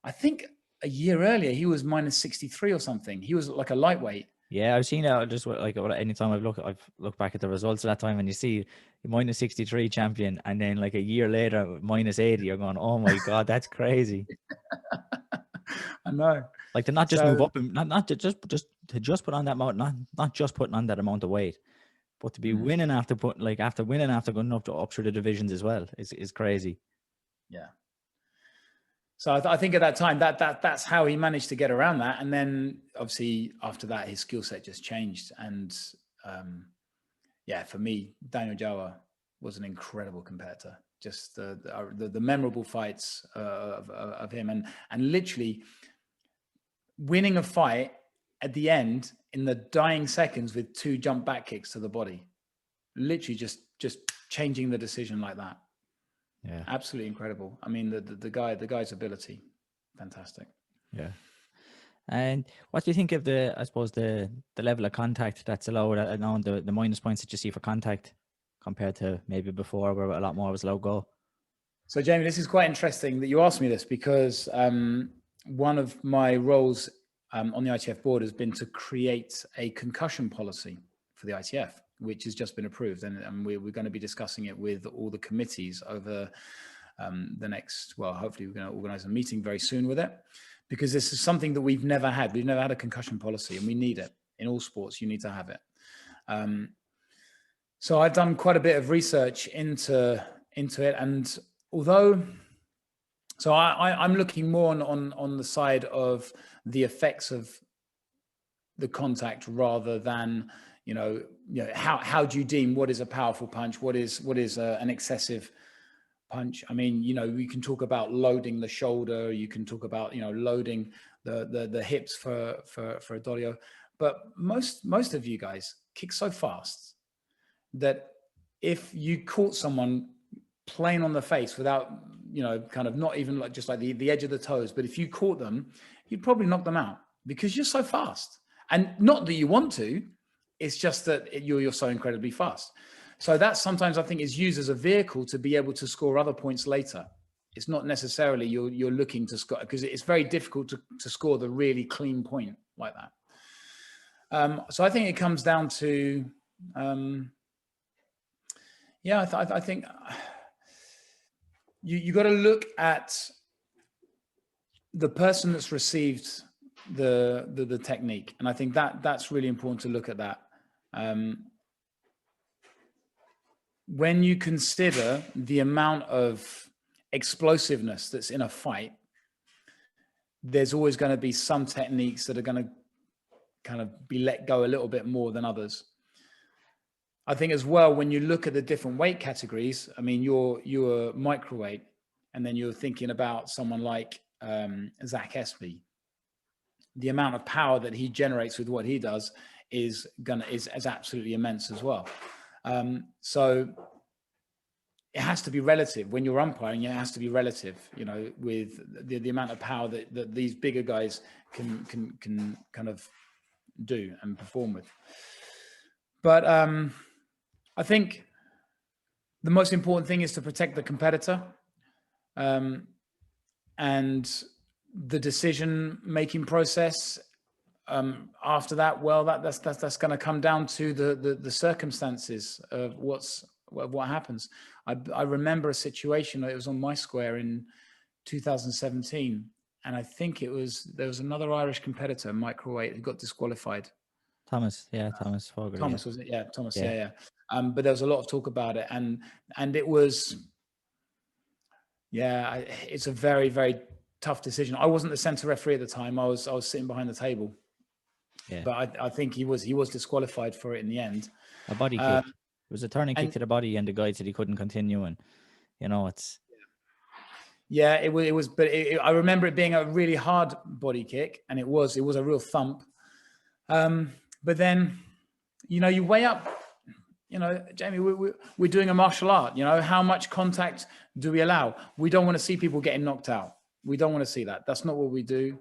I think a year earlier he was minus 63 or something. He was like a lightweight. Yeah, I've seen it just like anytime I've looked back at the results of that time, and you see minus 63 champion, and then like a year later minus 80. You're going, oh my god, that's crazy. I know. Like to not just move up, and not to just put on that amount, not just putting on that amount of weight, but to be winning after going up through the divisions as well is crazy. Yeah. So I think at that time that's how he managed to get around that, and then obviously after that his skill set just changed. And for me, Daniel Jawa was an incredible competitor. Just the memorable fights of him, and literally winning a fight at the end in the dying seconds with 2 jump back kicks to the body, literally just changing the decision like that. Yeah, absolutely incredible. I mean, the guy's ability, fantastic. Yeah. And what do you think of the level of contact that's allowed? I know the minus points that you see for contact compared to maybe before, where a lot more was allowed go. So Jamie, this is quite interesting that you asked me this, because one of my roles on the ITF board has been to create a concussion policy for the ITF, which has just been approved, and we're going to be discussing it with all the committees over the next, hopefully we're going to organize a meeting very soon with it, because this is something that we've never had. We've never had a concussion policy, and we need it. In all sports, you need to have it. So I've done quite a bit of research into it, and although, so I'm looking more on the side of the effects of the contact rather than, how do you deem what is a powerful punch? What is an excessive punch? I mean, we can talk about loading the shoulder. You can talk about, loading the hips for a dorio. But most of you guys kick so fast that if you caught someone plain on the face without, kind of not even like just like the edge of the toes, but if you caught them, you'd probably knock them out because you're so fast. And not that you want to, it's just that you're so incredibly fast. So that sometimes I think is used as a vehicle to be able to score other points later. It's not necessarily you're looking to score, because it's very difficult to score the really clean point like that. So I think it comes down to, I think you got to look at the person that's received the technique, and I think that's really important to look at that. When you consider the amount of explosiveness that's in a fight, there's always going to be some techniques that are going to kind of be let go a little bit more than others. I think as well, when you look at the different weight categories, I mean, you're microweight, and then you're thinking about someone like Zach Espy. The amount of power that he generates with what he does is absolutely immense as well. So it has to be relative when you're umpiring. It has to be relative, with the amount of power that these bigger guys can kind of do and perform with. But I think the most important thing is to protect the competitor, and the decision-making process after that. Well, that's going to come down to the circumstances of what happens. I remember a situation. It was on my square in 2017, and I think there was another Irish competitor, microweight, who got disqualified Thomas. Yeah, Thomas Fogger. Thomas, was it? Yeah, Thomas. Yeah. Yeah. But there was a lot of talk about it, and it was, it's a very, very tough decision. I wasn't the center referee at the time. I was sitting behind the table. Yeah. But I think he was disqualified for it in the end. A body kick. It was a turning kick to the body, and the guy said he couldn't continue. And it's. Yeah, it was. But I remember it being a really hard body kick, and it was a real thump. But then, you weigh up. Jamie, we're doing a martial art. How much contact do we allow? We don't want to see people getting knocked out. We don't want to see that. That's not what we do.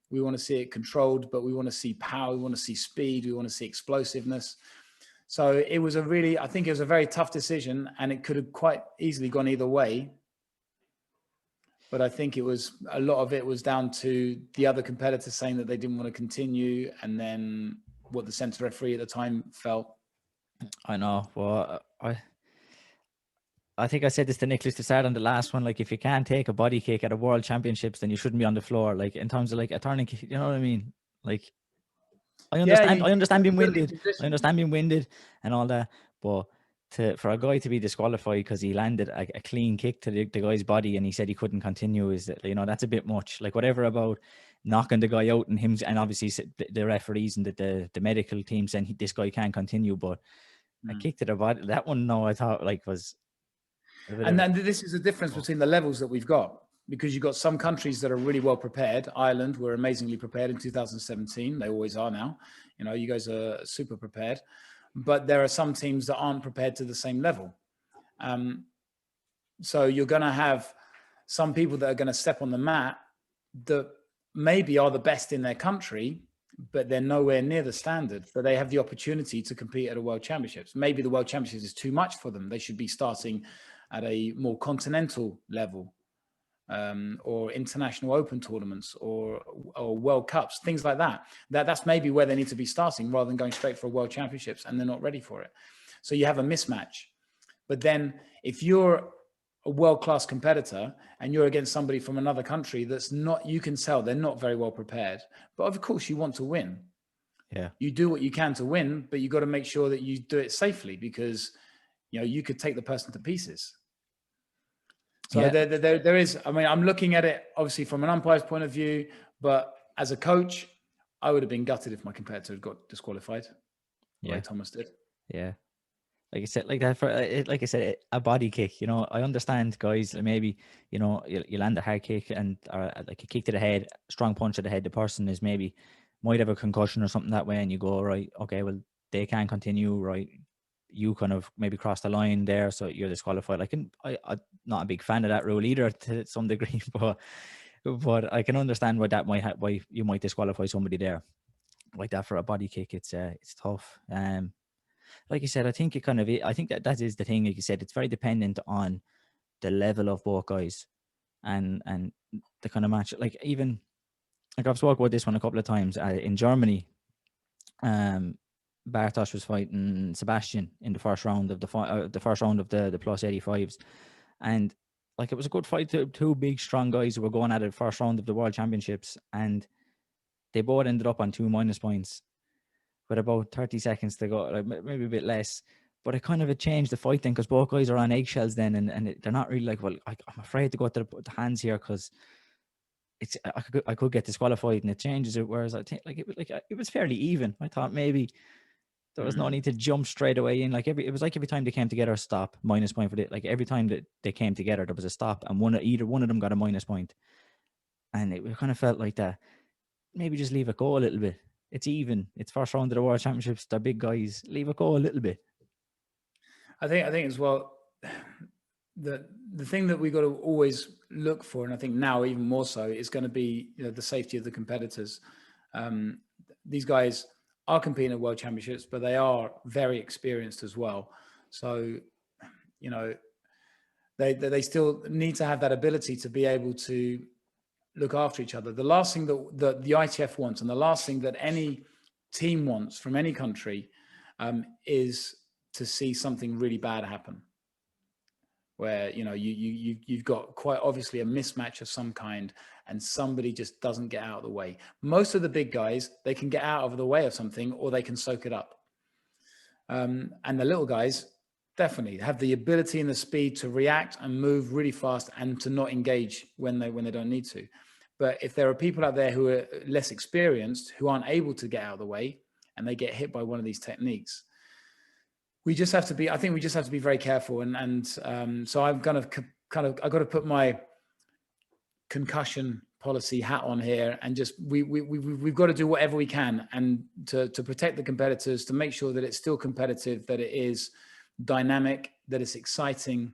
We want to see it controlled, but we want to see power. We want to see speed. We want to see explosiveness. So it was I think it was a very tough decision, and it could have quite easily gone either way. But I think a lot of it was down to the other competitors saying that they didn't want to continue, and then what the center referee at the time felt. I know. Well, I think I said this to Nicholas to start on the last one. Like, if you can't take a body kick at a world championships, then you shouldn't be on the floor. Like, in terms of like a turning kick, you know what I mean? Like, I understand being winded. I understand being winded and all that. But for a guy to be disqualified because he landed a clean kick to the guy's body and he said he couldn't continue, is that, that's a bit much. Like, whatever about knocking the guy out and him, and obviously the referees and the medical team saying this guy can't continue, but a kick to the body, that one, no, I thought was. And then this is the difference between the levels that we've got, because you've got some countries that are really well prepared. Ireland were amazingly prepared in 2017. They always are now. You guys are super prepared. But there are some teams that aren't prepared to the same level. So you're going to have some people that are going to step on the mat that maybe are the best in their country, but they're nowhere near the standard. But they have the opportunity to compete at a world championships. Maybe the world championships is too much for them. They should be starting at a more continental level, or international open tournaments, or World Cups, things like that. That's maybe where they need to be starting, rather than going straight for a world championships and they're not ready for it. So you have a mismatch. But then if you're a world-class competitor and you're against somebody from another country that's not, you can tell they're not very well prepared, but of course you want to win. Yeah. You do what you can to win, but you got to make sure that you do it safely, because you could take the person to pieces. So yeah. There is, I'm looking at it obviously from an umpire's point of view, but as a coach, I would have been gutted if my competitor had got disqualified. Like Thomas did. Yeah. Like I said, like that like I said, a body kick, I understand, guys, maybe, you land a hard kick and like a kick to the head, strong punch to the head, the person is might have a concussion or something that way, and you go, right, okay, well, they can't continue, right? You kind of maybe cross the line there, so you're disqualified. I'm not a big fan of that rule either to some degree, but I can understand why you might disqualify somebody there like that for a body kick. It's tough. Like you said, I think that is the thing. Like you said, it's very dependent on the level of both guys and the kind of match. Like, even like I've spoken about this one a couple of times in Germany. Bartosz was fighting Sebastian in the first round of the plus 85s, and like, it was a good fight. Two big strong guys who were going at it first round of the World Championships, and they both ended up on 2 minus points with about 30 seconds to go, like maybe a bit less. But it kind of changed the fight then, because both guys are on eggshells then, and they're not really like, well, I'm afraid to go to the hands here because I could get disqualified, and it changes it. Whereas I think it was fairly even. I thought maybe there was no need to jump straight away in. Like, every time they came together, stop, minus point for it. Like, every time that they came together, there was a stop, and either one of them got a minus point. And it kind of felt like that. Maybe just leave it go a little bit. It's even. It's first round of the World Championships. They're big guys. Leave it go a little bit. I think as well, the thing that we got to always look for, and I think now even more so, is going to be the safety of the competitors. These guys are competing at World Championships, but they are very experienced as well. So, they still need to have that ability to be able to look after each other. The last thing that the ITF wants, and the last thing that any team wants from any country, is to see something really bad happen. where, you know, you've got quite obviously a mismatch of some kind, and somebody just doesn't get out of the way. Most of the big guys, they can get out of the way of something, or they can soak it up. And the little guys definitely have the ability and the speed to react and move really fast, and to not engage when they don't need to. But if there are people out there who are less experienced, who aren't able to get out of the way, and they get hit by one of these techniques, we just have to be, I think we just have to be very careful. So I'm I've got to put my concussion policy hat on here, and just we've got to do whatever we can, and to protect the competitors, to make sure that it's still competitive, that it is dynamic, that it's exciting,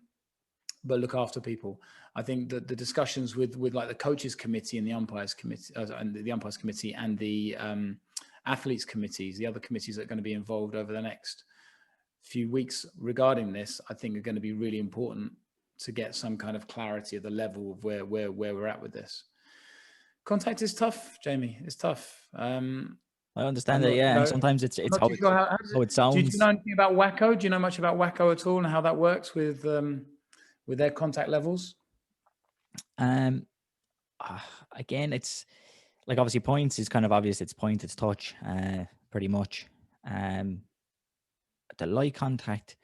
but look after people. I think that the discussions with like the coaches committee and the umpires committee, and the athletes committees, the other committees that are going to be involved over the next few weeks regarding this, I think are going to be really important to get some kind of clarity of the level of where we're at with this. Contact is tough, Jamie. It's tough. I understand that, yeah, and sometimes it's how it sounds. Do you know anything about Wacko? Do you know much about Wacko at all, and how that works with their contact levels? Again, it's like, obviously points is kind of obvious. It's point, it's touch, pretty much. The light contact,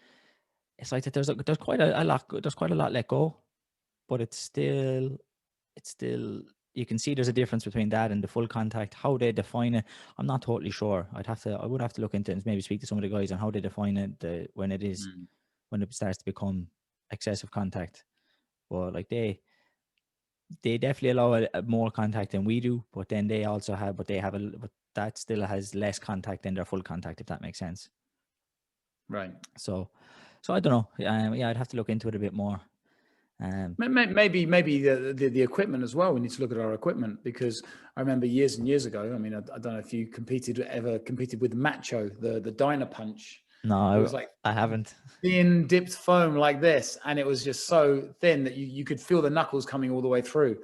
it's like that there's quite a lot let go, but it's still you can see there's a difference between that and the full contact. How they define it, I'm not totally sure. I would have to look into it and maybe speak to some of the guys on how they define it, when it starts to become excessive contact. But like they definitely allow more contact than we do, but then they also have, but that still has less contact than their full contact, if that makes sense. Right. So I don't know. Yeah, I'd have to look into it a bit more. Maybe the equipment as well. We need to look at our equipment, because I remember years and years ago, I mean, I don't know if you ever competed with Macho, the Dyna Punch. No, it was like, I haven't. Thin dipped foam like this, and it was just so thin that you could feel the knuckles coming all the way through.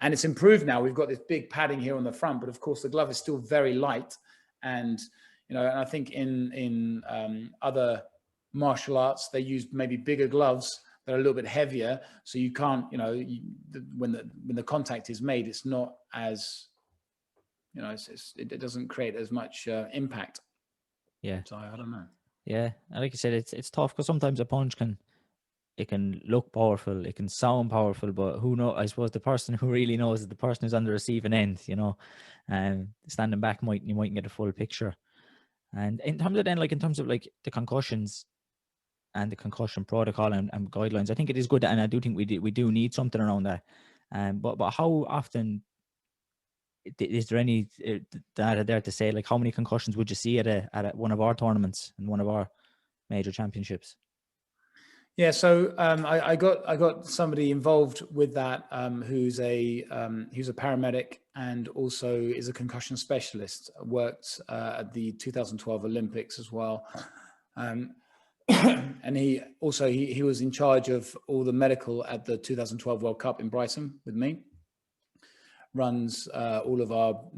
And it's improved now. We've got this big padding here on the front, but of course the glove is still very light. And you know, and I think in other martial arts, they use maybe bigger gloves that are a little bit heavier, so you can't, you know, when the contact is made, it's not as, you know, it doesn't create as much impact. Yeah. So I don't know. Yeah, and like I said, it's tough, because sometimes a punch can look powerful, it can sound powerful, but who knows? I suppose the person who really knows is the person who's on the receiving end, you know. And standing back, you mightn't get a full picture. And in terms of the concussions and the concussion protocol and guidelines, I think it is good, and I do think we do need something around that. But how often is there any data there to say, like, how many concussions would you see at one of our tournaments and one of our major championships? Yeah, so I got somebody involved with that, who's a paramedic and also is a concussion specialist. Worked at the 2012 Olympics as well, and he was in charge of all the medical at the 2012 World Cup in Brighton with me. Runs all of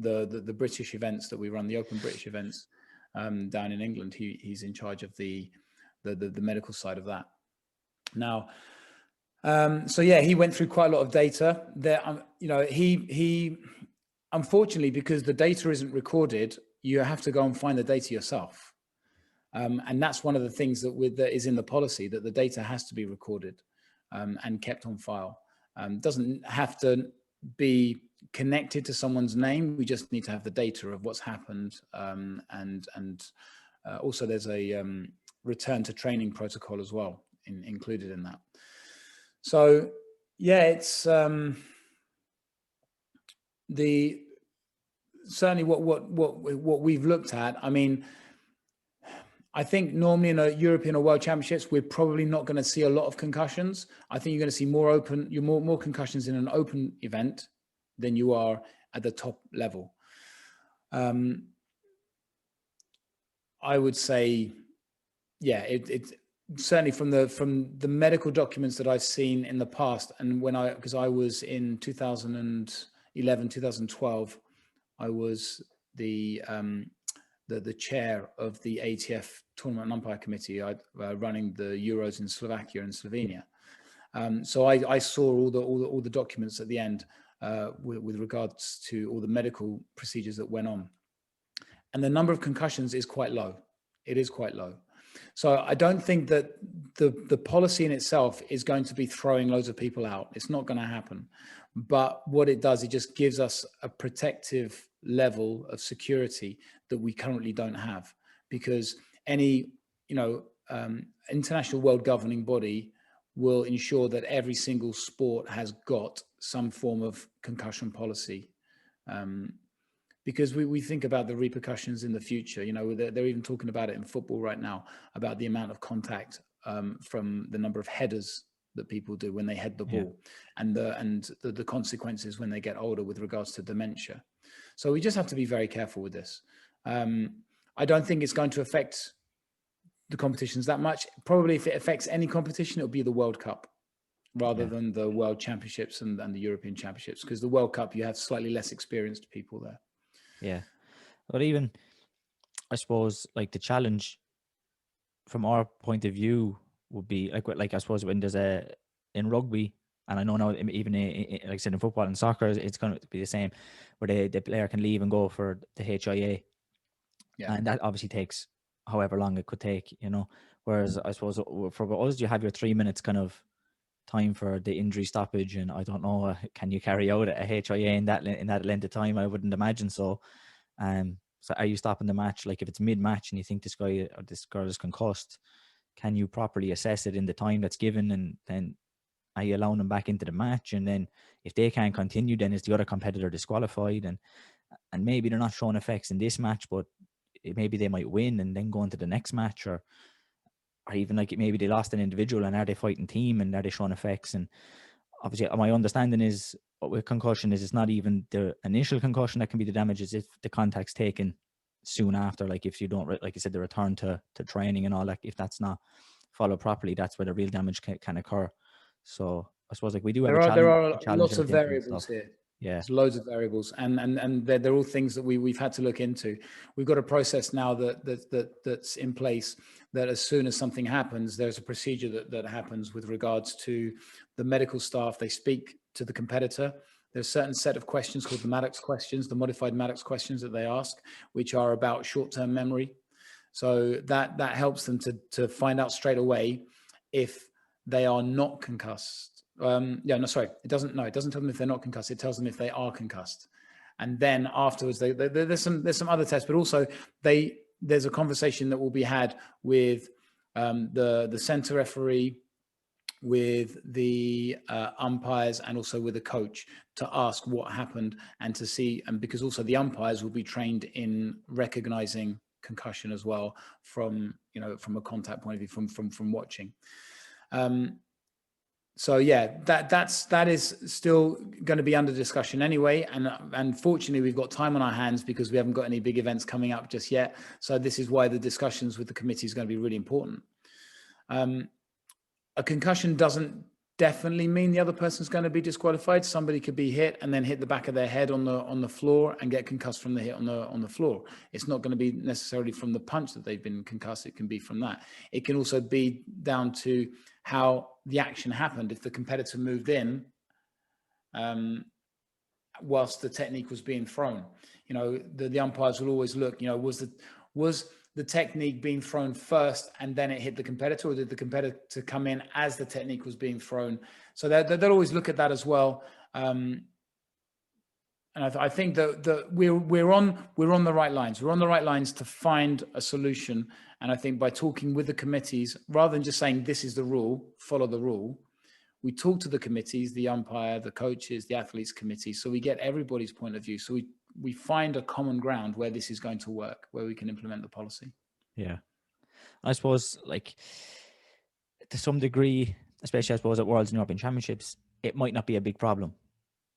the British events that we run, the Open British events down in England. He's in charge of the medical side of that. Now, so yeah, he went through quite a lot of data there. You know, he unfortunately, because the data isn't recorded, you have to go and find the data yourself. And that's one of the things that is in the policy, that the data has to be recorded and kept on file. Doesn't have to be connected to someone's name. We just need to have the data of what's happened. And also there's a return to training protocol as well included in that. So yeah, it's certainly what we've looked at. I mean, I think normally in a European or World Championships, we're probably not going to see a lot of concussions. I think you're going to see more concussions in an open event than you are at the top level. I would say, yeah, it's certainly from the medical documents that I've seen in the past, and because I was in 2011, 2012, I was the chair of the ITF Tournament and Umpire Committee, running the Euros in Slovakia and Slovenia. So I saw all the documents at the end with regards to all the medical procedures that went on, and the number of concussions is quite low. It is quite low. So I don't think that the policy in itself is going to be throwing loads of people out. It's not going to happen. But what it does, it just gives us a protective level of security that we currently don't have, because any, international world governing body will ensure that every single sport has got some form of concussion policy. Because we think about the repercussions in the future. They're even talking about it in football right now, about the amount of contact from the number of headers that people do when they head the ball, and the consequences when they get older with regards to dementia. So we just have to be very careful with this. I don't think it's going to affect the competitions that much. Probably if it affects any competition, it'll be the World Cup rather than the World Championships and the European Championships, because the World Cup, you have slightly less experienced people there. Yeah. But even, I suppose, like the challenge from our point of view would be like I suppose when there's in rugby, and I know now even like I said in football and soccer, it's going to be the same, where the player can leave and go for the HIA, and that obviously takes however long it could take, Whereas I suppose for us, you have your 3 minutes kind of time for the injury stoppage, and I don't know, can you carry out a HIA in that length of time? I wouldn't imagine so. So are you stopping the match? Like if it's mid-match and you think this guy or this girl is concussed, can you properly assess it in the time that's given, and then are you allowing them back into the match? And then if they can't continue, then is the other competitor disqualified? And maybe they're not showing effects in this match, but maybe they might win and then go into the next match, or even like maybe they lost an individual and are they fighting team and are they showing effects? And obviously my understanding is with concussion is it's not even the initial concussion that can be the damage, is if the contact's taken soon after, like if you don't, like you said, the return to training and all that, if that's not followed properly, that's where the real damage can occur. So I suppose like we do have there are lots of stuff. variables here. Yeah, there's loads of variables, and they're all things that we've had to look into. We've got a process now that's in place, that as soon as something happens, there's a procedure that happens with regards to the medical staff. They speak to the competitor. There's a certain set of questions called the Maddox questions, the modified Maddox questions that they ask, which are about short-term memory. So that helps them to find out straight away if they are not concussed. It doesn't tell them if they're not concussed. It tells them if they are concussed. And then afterwards, there's some other tests, but also there's a conversation that will be had with the center referee, with the umpires, and also with the coach, to ask what happened and to see, and because also the umpires will be trained in recognizing concussion as well from a contact point of view, from watching. So yeah, that is still going to be under discussion anyway, and fortunately we've got time on our hands because we haven't got any big events coming up just yet. So this is why the discussions with the committee is going to be really important. A concussion doesn't definitely mean the other person's going to be disqualified. Somebody could be hit and then hit the back of their head on the floor and get concussed from the hit on the floor. It's not going to be necessarily from the punch that they've been concussed. It can be from that. It can also be down to how the action happened. If the competitor moved in whilst the technique was being thrown, the umpires will always look, was the technique being thrown first and then it hit the competitor, or did the competitor come in as the technique was being thrown? So they'll always look at that as well. And I think that we're on the right lines. We're on the right lines to find a solution. And I think by talking with the committees, rather than just saying this is the rule, follow the rule, we talk to the committees, the umpire, the coaches, the athletes committee, so we get everybody's point of view. So we find a common ground where this is going to work, where we can implement the policy. Yeah. I suppose, like, to some degree, especially I suppose at Worlds and European Championships, it might not be a big problem,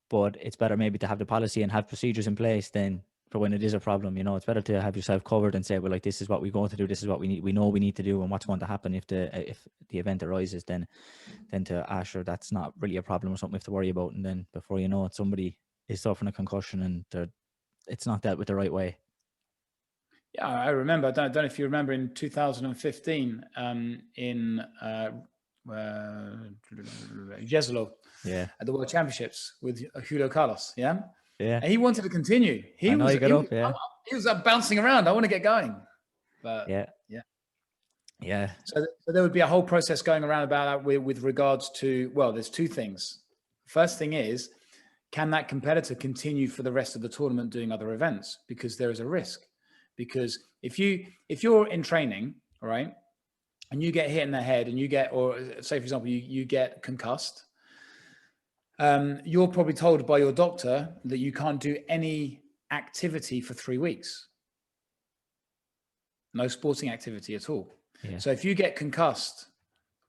but it's better maybe to have the policy and have procedures in place than for when it is a problem. It's better to have yourself covered and say, well, like, this is what we're going to do, this is what we know we need to do, and what's going to happen if the event arises, then to sure, that's not really a problem or something we have to worry about, and then before you know it, somebody is suffering a concussion and it's not dealt with the right way. Yeah, I remember. I don't know if you remember in 2015 in Jezelo Yeah. at the World Championships with Julio Carlos. Yeah. Yeah. And he wanted to continue. I know you got up. Yeah. He was bouncing around. I want to get going. But Yeah. yeah. Yeah. So there would be a whole process going around about that with regards to, well, there's two things. First thing is, can that competitor continue for the rest of the tournament doing other events? Because there is a risk. Because if you're in training, all right, and you get hit in the head and you get, or say, for example, you get concussed, you're probably told by your doctor that you can't do any activity for 3 weeks. No sporting activity at all. Yeah. So if you get concussed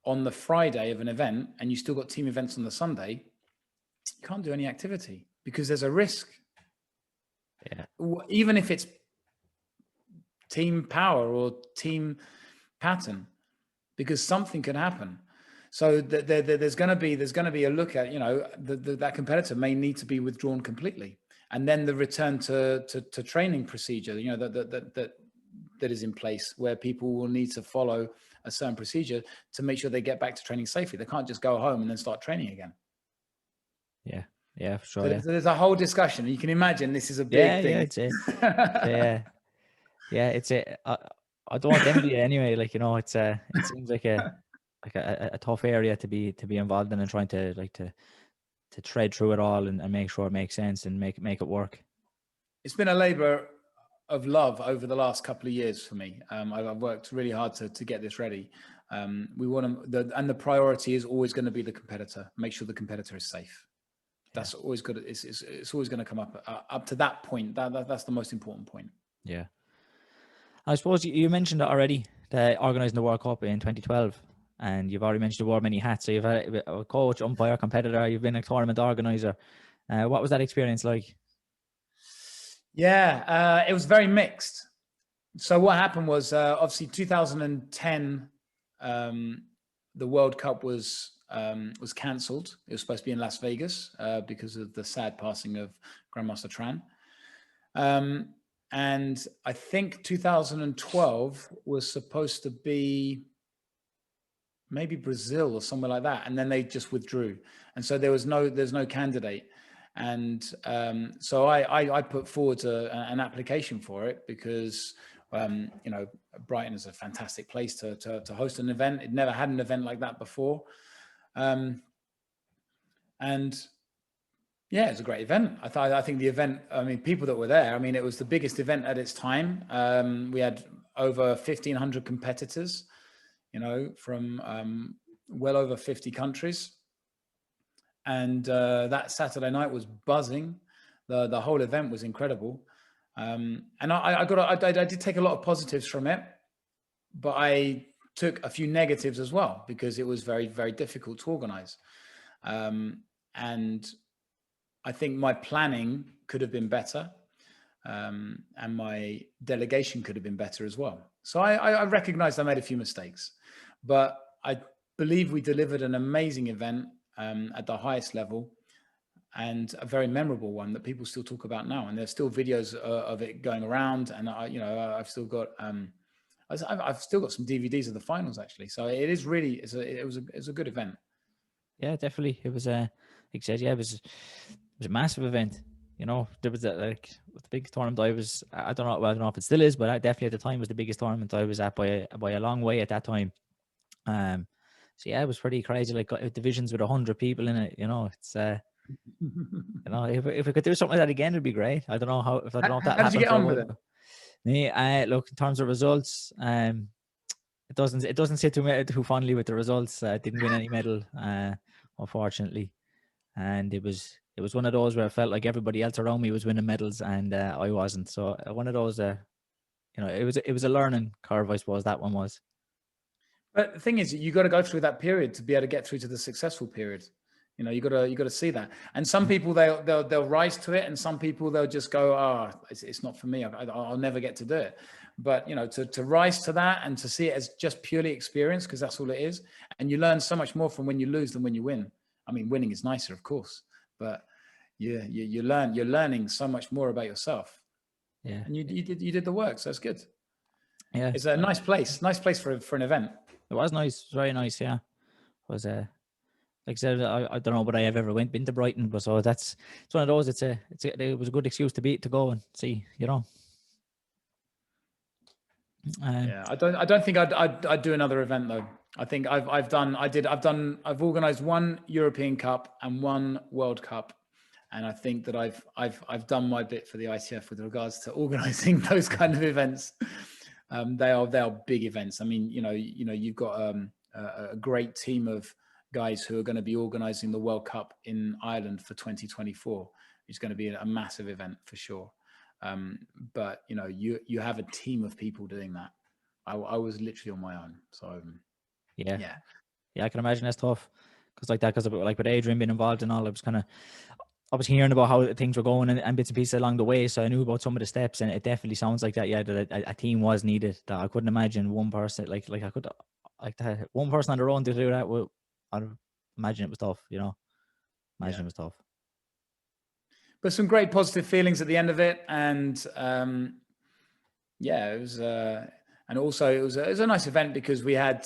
on the Friday of an event and you still got team events on the Sunday, you can't do any activity because there's a risk. Yeah. Even if it's team power or team pattern, because something could happen. So there's going to be a look at, that competitor may need to be withdrawn completely, and then the return to training procedure, that is in place where people will need to follow a certain procedure to make sure they get back to training safely. They can't just go home and then start training again. Yeah. Yeah, for sure. So there's a whole discussion. You can imagine this is a big thing. I don't want to envy you anyway. Like, it seems like a tough area to be involved in and trying to tread through it all and make sure it makes sense and make it work. It's been a labor of love over the last couple of years for me. I've worked really hard to get this ready. We want to, and the priority is always going to be the competitor. Make sure the competitor is safe. That's always good. It's always going to come up to that point. That's the most important point. Yeah. I suppose you mentioned it already, the organising the World Cup in 2012, and you've already mentioned you wore many hats. So you've had a coach, umpire, competitor. You've been a tournament organizer. What was that experience like? Yeah, it was very mixed. So what happened was, obviously 2010, the World Cup was cancelled. It was supposed to be in Las Vegas because of the sad passing of Grandmaster Tran. And I think 2012 was supposed to be maybe Brazil or somewhere like that, and then they just withdrew, and so there's no candidate. And so I put forward an application for it because Brighton is a fantastic place to host an event. It never had an event like that before, and yeah, it's a great event. I think the event, people that were there, it was the biggest event at its time. We had over 1,500 competitors, from well over 50 countries. And that Saturday night was buzzing. The whole event was incredible. And I did take a lot of positives from it, but I took a few negatives as well because it was very, very difficult to organize. And I think my planning could have been better, and my delegation could have been better as well. So I recognized I made a few mistakes, but I believe we delivered an amazing event at the highest level, and a very memorable one that people still talk about now. And there's still videos of it going around, and I've still got some DVDs of the finals actually. So it is really it was a good event. Yeah, definitely. It was like you said, it was a massive event. There was the big tournament I don't know if it still is, but I definitely at the time was the biggest tournament I was at by a long way at that time. So yeah, it was pretty crazy. Like divisions with 100 people in it. It's if we could do something like that again, it'd be great. I don't know how if that How happened. did you get on with it? Me, look, in terms of results, it doesn't sit too fondly with the results. Didn't win any medal, unfortunately, and it was one of those where I felt like everybody else around me was winning medals and I wasn't. So one of those, it was a learning curve, I suppose that one was. But the thing is, you got to go through that period to be able to get through to the successful period. You got to see that. And some people they'll rise to it, and some people they'll just go, it's not for me. I'll never get to do it. But to rise to that and to see it as just purely experience, because that's all it is. And you learn so much more from when you lose than when you win. Winning is nicer, of course, but you're learning so much more about yourself. Yeah. And you did the work, so it's good. Yeah. It's a nice place for an event. It was nice, very nice, yeah. was like I said, I don't know whether I have ever been to Brighton, but so it's one of those. It was a good excuse to go and see, you know. Yeah, I don't think I'd do another event though. I think I've organized one European Cup and one World Cup, and I think that I've done my bit for the ITF with regards to organizing those kind of events. They are big events. I mean, you've got a great team of guys who are going to be organizing the World Cup in Ireland for 2024. It's going to be a massive event for sure. But you have a team of people doing that. I was literally on my own. So yeah, I can imagine that's tough because like with Adrian being involved and all, I was hearing about how things were going and bits and pieces along the way, so I knew about some of the steps, and it definitely sounds like that. Yeah, that a team was needed. That I couldn't imagine one person that one person on their own to do that. Well, I'd imagine it was tough. You know, it was tough. But some great positive feelings at the end of it, and it was, and also it was a nice event because we had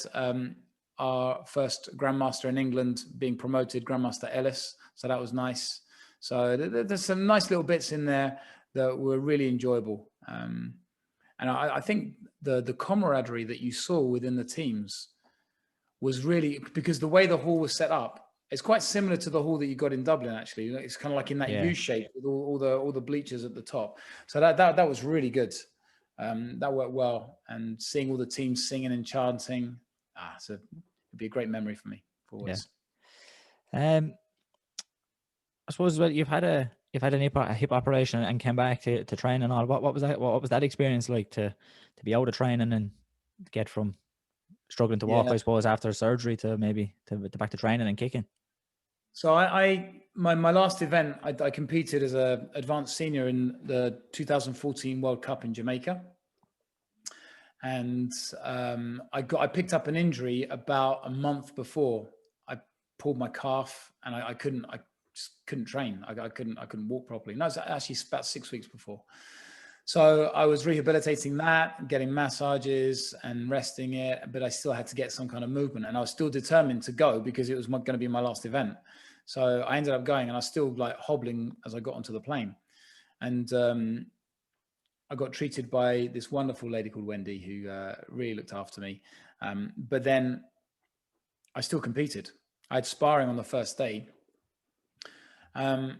our first Grandmaster in England being promoted, Grandmaster Ellis, so that was nice. So there's some nice little bits in there that were really enjoyable, and I think the camaraderie that you saw within the teams was really, because the way the hall was set up. It's quite similar to the hall that you got in Dublin, actually. It's kind of like in that U shape with all the bleachers at the top. So that was really good. That worked well. And seeing all the teams singing and chanting, so it'd be a great memory for me always. Yeah. I suppose you've had a hip operation and came back to train and all. What was that? What was that experience like to be out of training and get from struggling to walk, I suppose, after surgery to maybe to back to training and kicking? So my last event, I competed as a advanced senior in the 2014 World Cup in Jamaica, and I picked up an injury about a month before. I pulled my calf, and I just couldn't train. I couldn't walk properly. No, it was actually about 6 weeks before. So I was rehabilitating that, getting massages and resting it, but I still had to get some kind of movement, and I was still determined to go because it was going to be my last event. So I ended up going, and I was still like hobbling as I got onto the plane. And I got treated by this wonderful lady called Wendy, who really looked after me. But then I still competed. I had sparring on the first day. And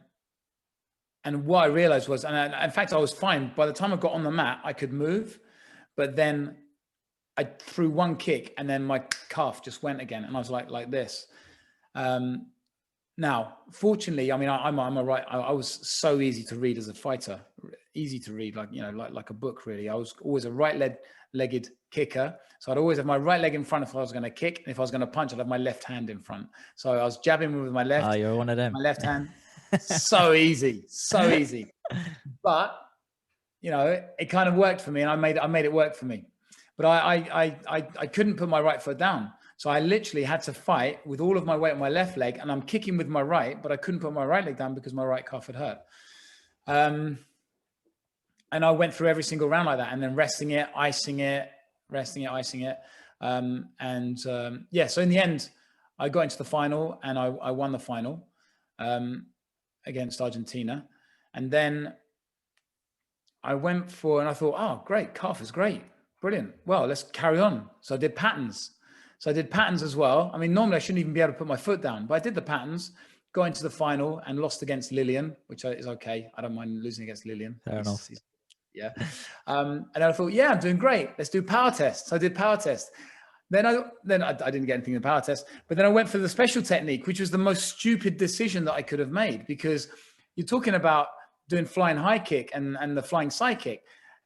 what I realized was, and in fact, I was fine. By the time I got on the mat, I could move, but then I threw one kick and then my calf just went again. And I was like this. Now, fortunately, I mean, I'm a right. I was so easy to read as a fighter, easy to read, like a book, really. I was always a right-legged kicker. So I'd always have my right leg in front if I was going to kick. And if I was going to punch, I'd have my left hand in front. So I was jabbing with my left. Oh, you're one of them. My left hand. So easy. But, it kind of worked for me, and I made it work for me. But I couldn't put my right foot down. So I literally had to fight with all of my weight on my left leg, and I'm kicking with my right, but I couldn't put my right leg down because my right calf had hurt. And I went through every single round like that, and then resting it, icing it. So in the end, I got into the final, and I won the final against Argentina. And then I went and I thought, oh, great, calf is great. Brilliant. Well, let's carry on. So I did patterns. As well. I mean, normally I shouldn't even be able to put my foot down, but I did the patterns, got into the final and lost against Lillian, which is okay. I don't mind losing against Lillian. Fair enough. Yeah. And then I thought, I'm doing great. Let's do power tests. So I did power test. Then I didn't get anything in the power test, but then I went for the special technique, which was the most stupid decision that I could have made, because you're talking about doing flying high kick and the flying side kick.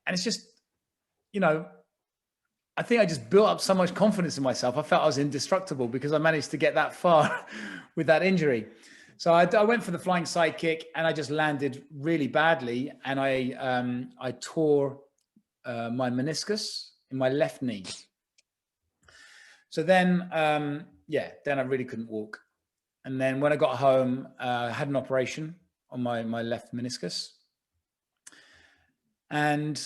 And it's just, I think I just built up so much confidence in myself. I felt I was indestructible because I managed to get that far with that injury. So I went for the flying side kick, and I just landed really badly. And I tore my meniscus in my left knee. So then, then I really couldn't walk. And then when I got home, I had an operation on my left meniscus. And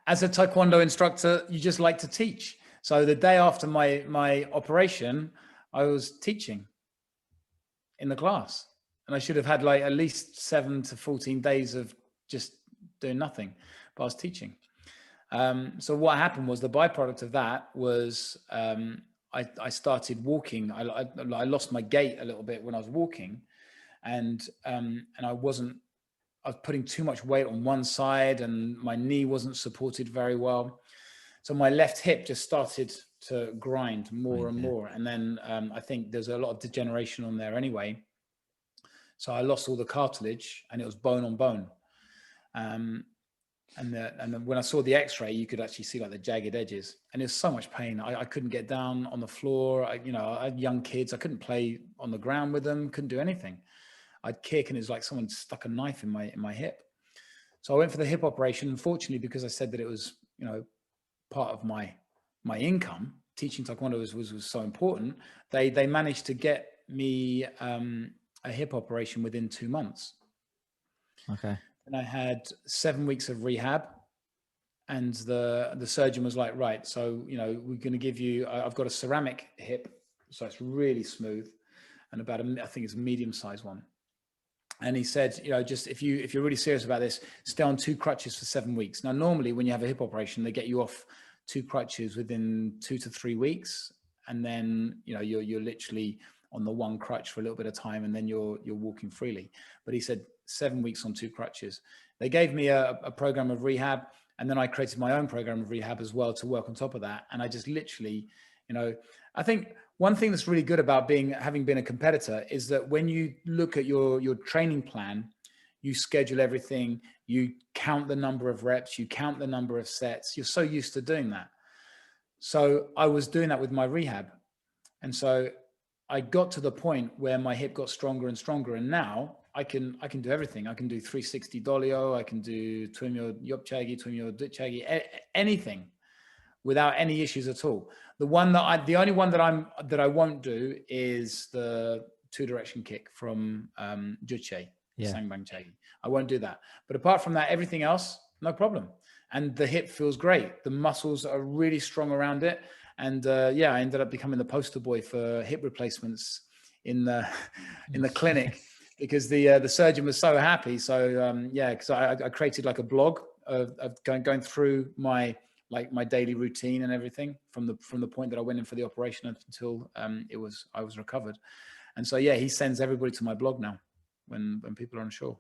as a Taekwondo instructor, you just like to teach. So the day after my operation, I was teaching in the class, and I should have had like at least 7 to 14 days of just doing nothing, but I was teaching. So what happened was the byproduct of that was I started walking. I lost my gait a little bit when I was walking, and I was putting too much weight on one side, and my knee wasn't supported very well. So my left hip just started to grind more and more. And then I think there's a lot of degeneration on there anyway. So I lost all the cartilage, and it was bone on bone. And then when I saw the x-ray, you could actually see like the jagged edges, and there's so much pain. I couldn't get down on the floor. I had young kids. I couldn't play on the ground with them, couldn't do anything. I'd kick, and it was like someone stuck a knife in my hip. So I went for the hip operation. Unfortunately, because I said that it was, part of my income, teaching Taekwondo was so important. They managed to get me a hip operation within 2 months. Okay. And I had 7 weeks of rehab, and the surgeon was like, right, so, we're going to give you, I've got a ceramic hip, so it's really smooth, and I think it's a medium-sized one. And he said, just if you're really serious about this, stay on 2 crutches for 7 weeks. Now, normally when you have a hip operation, they get you off 2 crutches within 2 to 3 weeks. And then, you're literally on the 1 crutch for a little bit of time, and then you're walking freely. But he said 7 weeks on 2 crutches. They gave me a program of rehab, and then I created my own program of rehab as well to work on top of that. And I just literally, I think one thing that's really good about having been a competitor is that when you look at your training plan, you schedule everything, you count the number of reps, you count the number of sets. You're so used to doing that. So I was doing that with my rehab. And so I got to the point where my hip got stronger and stronger. And now I can do everything. I can do 360 dolio. I can do twimyo yopchagi, twimyo ditchagi, anything without any issues at all. The only one that I won't do is the 2-direction kick from juche, sangbang chagi. I won't do that. But apart from that, everything else, no problem. And the hip feels great. The muscles are really strong around it. And I ended up becoming the poster boy for hip replacements in the clinic because the surgeon was so happy. So because I created like a blog of going through my daily routine and everything from the point that I went in for the operation until I was recovered. And so he sends everybody to my blog now when people are unsure.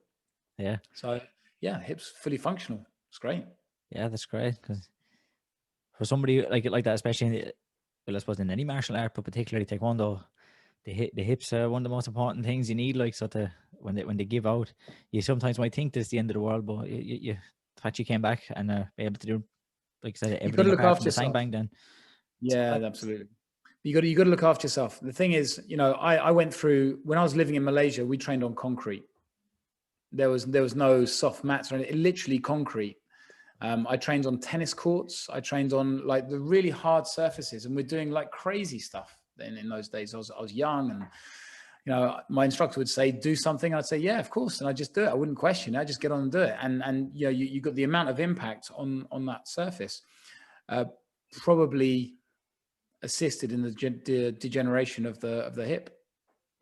Yeah. So hips fully functional. It's great. Yeah, that's great, because for somebody like that, especially I suppose in any martial art, but particularly Taekwondo, the hips are one of the most important things you need. Like, so when they give out, you sometimes might think this is the end of the world, but the fact you came back and be able to do, like I said, everything apart from the sangbang, then absolutely. You got to look after yourself. The thing is, I went through, when I was living in Malaysia, we trained on concrete. There was no soft mats or anything, literally concrete. I trained on tennis courts. I trained on like the really hard surfaces, and we're doing like crazy stuff. Then in those days, I was young, and my instructor would say, "Do something." I'd say, "Yeah, of course," and I just do it. I wouldn't question it. I just get on and do it. And you got the amount of impact on that surface, probably assisted in the degeneration of the hip.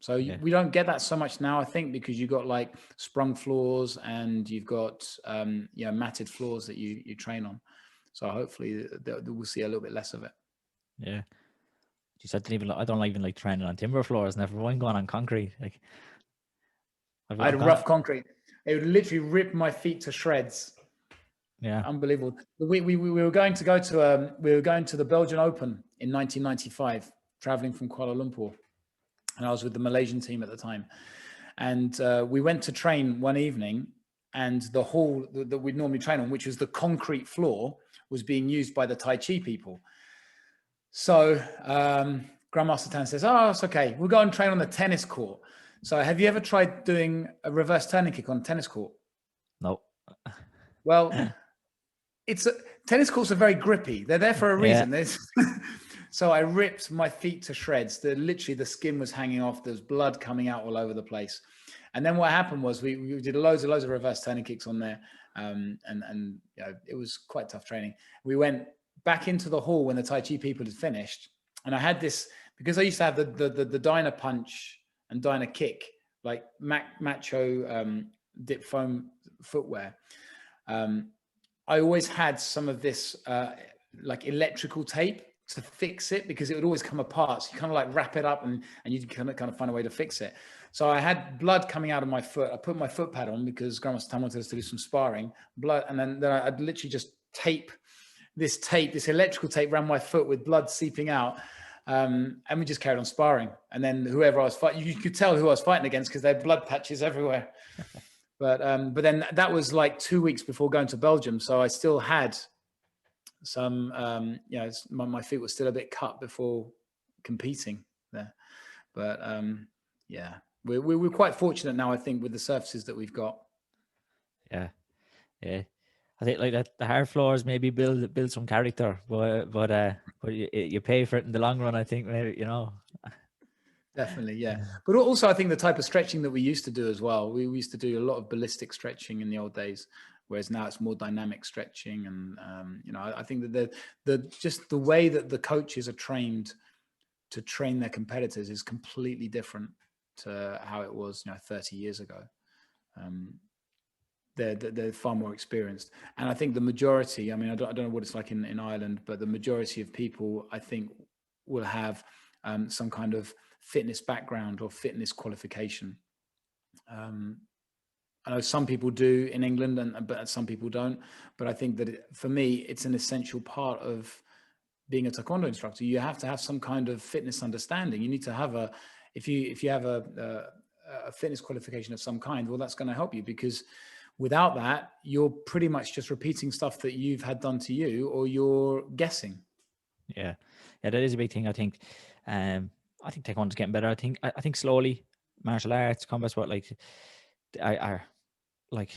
So we don't get that so much now, I think, because you've got like sprung floors and you've got matted floors that you train on. So hopefully we'll see a little bit less of it. Yeah. I don't even like training on timber floors. Never mind going on concrete. Like, I had rough concrete. It would literally rip my feet to shreds. Yeah, unbelievable. We were going to the Belgian Open in 1995, traveling from Kuala Lumpur. And I was with the Malaysian team at the time. And we went to train one evening, and the hall that we'd normally train on, which was the concrete floor, was being used by the Tai Chi people. So Grandmaster Tan says, "Oh, it's okay. We'll go and train on the tennis court." So have you ever tried doing a reverse turning kick on a tennis court? No. Well, tennis courts are very grippy. They're there for a reason. So I ripped my feet to shreds. Literally the skin was hanging off. There's blood coming out all over the place. And then what happened was we did loads of reverse turning kicks on there. And it was quite tough training. We went back into the hall when the Tai Chi people had finished. And I had this because I used to have the diner punch and diner kick, like macho dip foam footwear. I always had some of this like electrical tape to fix it, because it would always come apart. So you kind of like wrap it up and you kind of find a way to fix it. So I had blood coming out of my foot. I put my foot pad on because Grandmaster Tam wanted us to do some sparring. Blood, and then I'd literally just tape, this electrical tape around my foot with blood seeping out. And we just carried on sparring. And then whoever I was fighting, you could tell who I was fighting against because they had blood patches everywhere. But then that was like 2 weeks before going to Belgium. So I still had some, my feet were still a bit cut before competing there. But yeah, we're quite fortunate now, I think, with the surfaces that we've got. Yeah. I think like that the hard floors maybe build some character, but you pay for it in the long run, I think, maybe, Definitely, yeah. But also, I think the type of stretching that we used to do as well. We used to do a lot of ballistic stretching in the old days, whereas now it's more dynamic stretching. And I think that just the way that the coaches are trained to train their competitors is completely different to how it was 30 years ago. They're far more experienced, and I think the majority, I don't know what it's like in Ireland, but the majority of people, I think, will have some kind of fitness background or fitness qualification. I know some people do in England, but some people don't. But I think that for me, it's an essential part of being a Taekwondo instructor. You have to have some kind of fitness understanding. You need to have if you have a fitness qualification of some kind, well, that's going to help you, because without that, you're pretty much just repeating stuff that you've had done to you, or you're guessing. Yeah, that is a big thing. I think Taekwondo's getting better. I think slowly martial arts, combat sport, like are like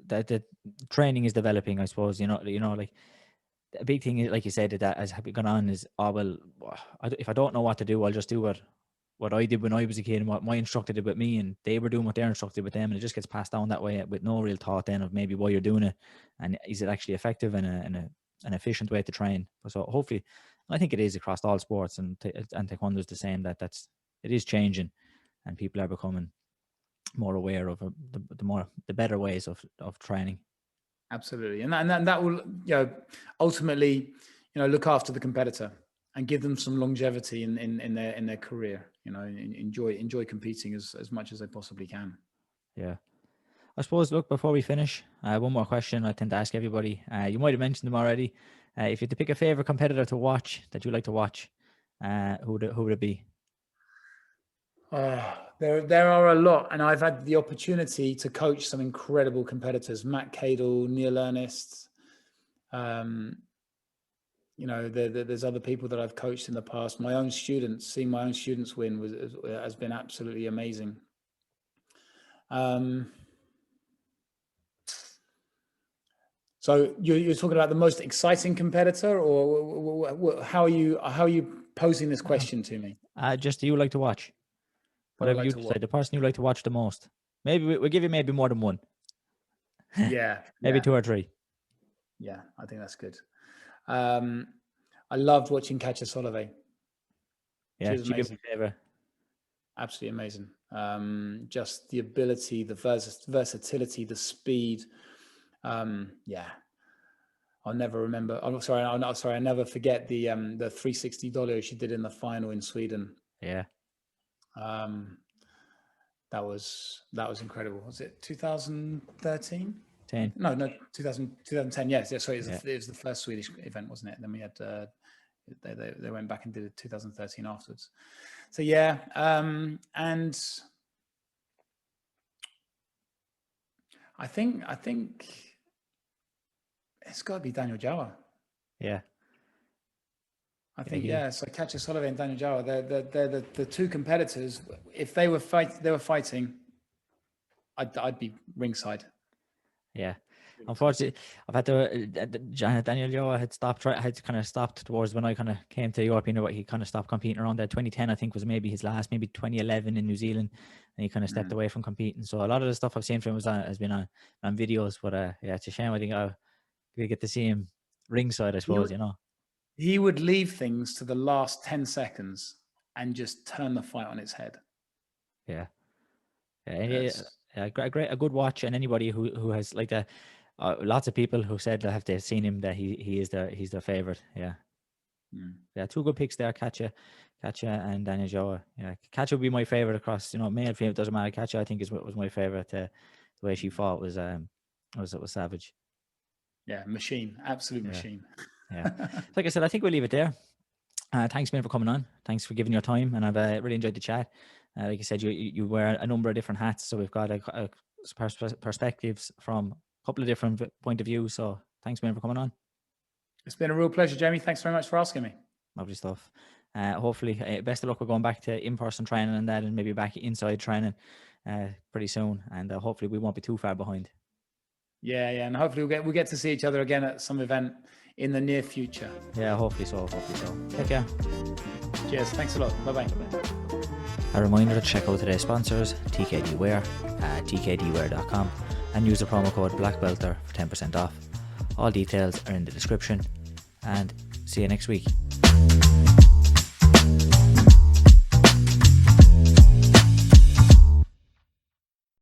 the training is developing, I suppose. Like a big thing is, like you said, that as gone on is, if I don't know what to do, I'll just do what I did when I was a kid and what my instructor did with me, and they were doing what their instructor did with them, and it just gets passed down that way with no real thought then of maybe why you're doing it, and is it actually effective and an efficient way to train. So hopefully, I think it is across all sports, and Taekwondo is the same, that it is changing, and people are becoming more aware of the better ways of training. Absolutely, and that will ultimately look after the competitor and give them some longevity in their career. Enjoy competing as much as they possibly can. Yeah. I suppose, look, before we finish, one more question I tend to ask everybody. You might have mentioned them already. If you had to pick a favorite competitor to watch that you like to watch, who would it be? There are a lot, and I've had the opportunity to coach some incredible competitors: Matt Cadle, Neil Ernest. There's other people that I've coached in the past. Seeing my own students win has been absolutely amazing. So you're talking about the most exciting competitor, or how are you posing this question to me? Just you like to watch. Whatever you decide, the person you like to watch the most. Maybe we'll give you maybe more than one. Yeah. Maybe 2 or 3. Yeah, I think that's good. I loved watching Katja Solovey. Yeah, she was my favorite. Absolutely amazing. Just the ability, the versatility, the speed. Yeah, I'll never remember. I'm sorry. I never forget the $360 she did in the final in Sweden. Yeah. That was incredible. Was it 2013? 10. No, 2010. Yes. Sorry, it was the first Swedish event, wasn't it? Then we had they went back and did it 2013 afterwards. So yeah, and I think it's got to be Daniel Jawa. Yeah. I think So Katja Solovey and Daniel Jawa, they're the two competitors. If they were fighting, I'd be ringside. Yeah. Unfortunately, I've had to. Daniel Jawa had kind of stopped towards when I kind of came to Europe. He kind of stopped competing around that 2010. I think was maybe his last, maybe 2011 in New Zealand, and he kind of stepped away from competing. So a lot of the stuff I've seen from him has been on videos. But yeah, it's a shame. I think I get to see him ringside, I suppose. He would leave things to the last 10 seconds and just turn the fight on its head. Yeah. A good watch. And anybody who has like lots of people who said that have they seen him that he's their favorite. Yeah. Yeah, 2 good picks there, Katja and Daniel Joa. Yeah, Katja would be my favorite across, male, female, doesn't matter. Katja, I think, was my favorite. The way she fought was savage. Yeah, machine, absolute machine. Yeah, like I said, I think we'll leave it there. Thanks, man, for coming on. Thanks for giving your time, and I've really enjoyed the chat. Like I said, you wear a number of different hats, so we've got perspectives from a couple of different point of views. So thanks, man, for coming on. It's been a real pleasure, Jamie. Thanks very much for asking me. Lovely stuff. Hopefully, best of luck. We're going back to in-person training and that, and maybe back inside training pretty soon. And hopefully, we won't be too far behind. Yeah, and hopefully we'll get to see each other again at some event in the near future. Yeah, hopefully so. Take care. Cheers. Thanks a lot. Bye-bye. A reminder to check out today's sponsors, TKDWear at TKDWear.com, and use the promo code BLACKBELTER for 10% off. All details are in the description, and see you next week.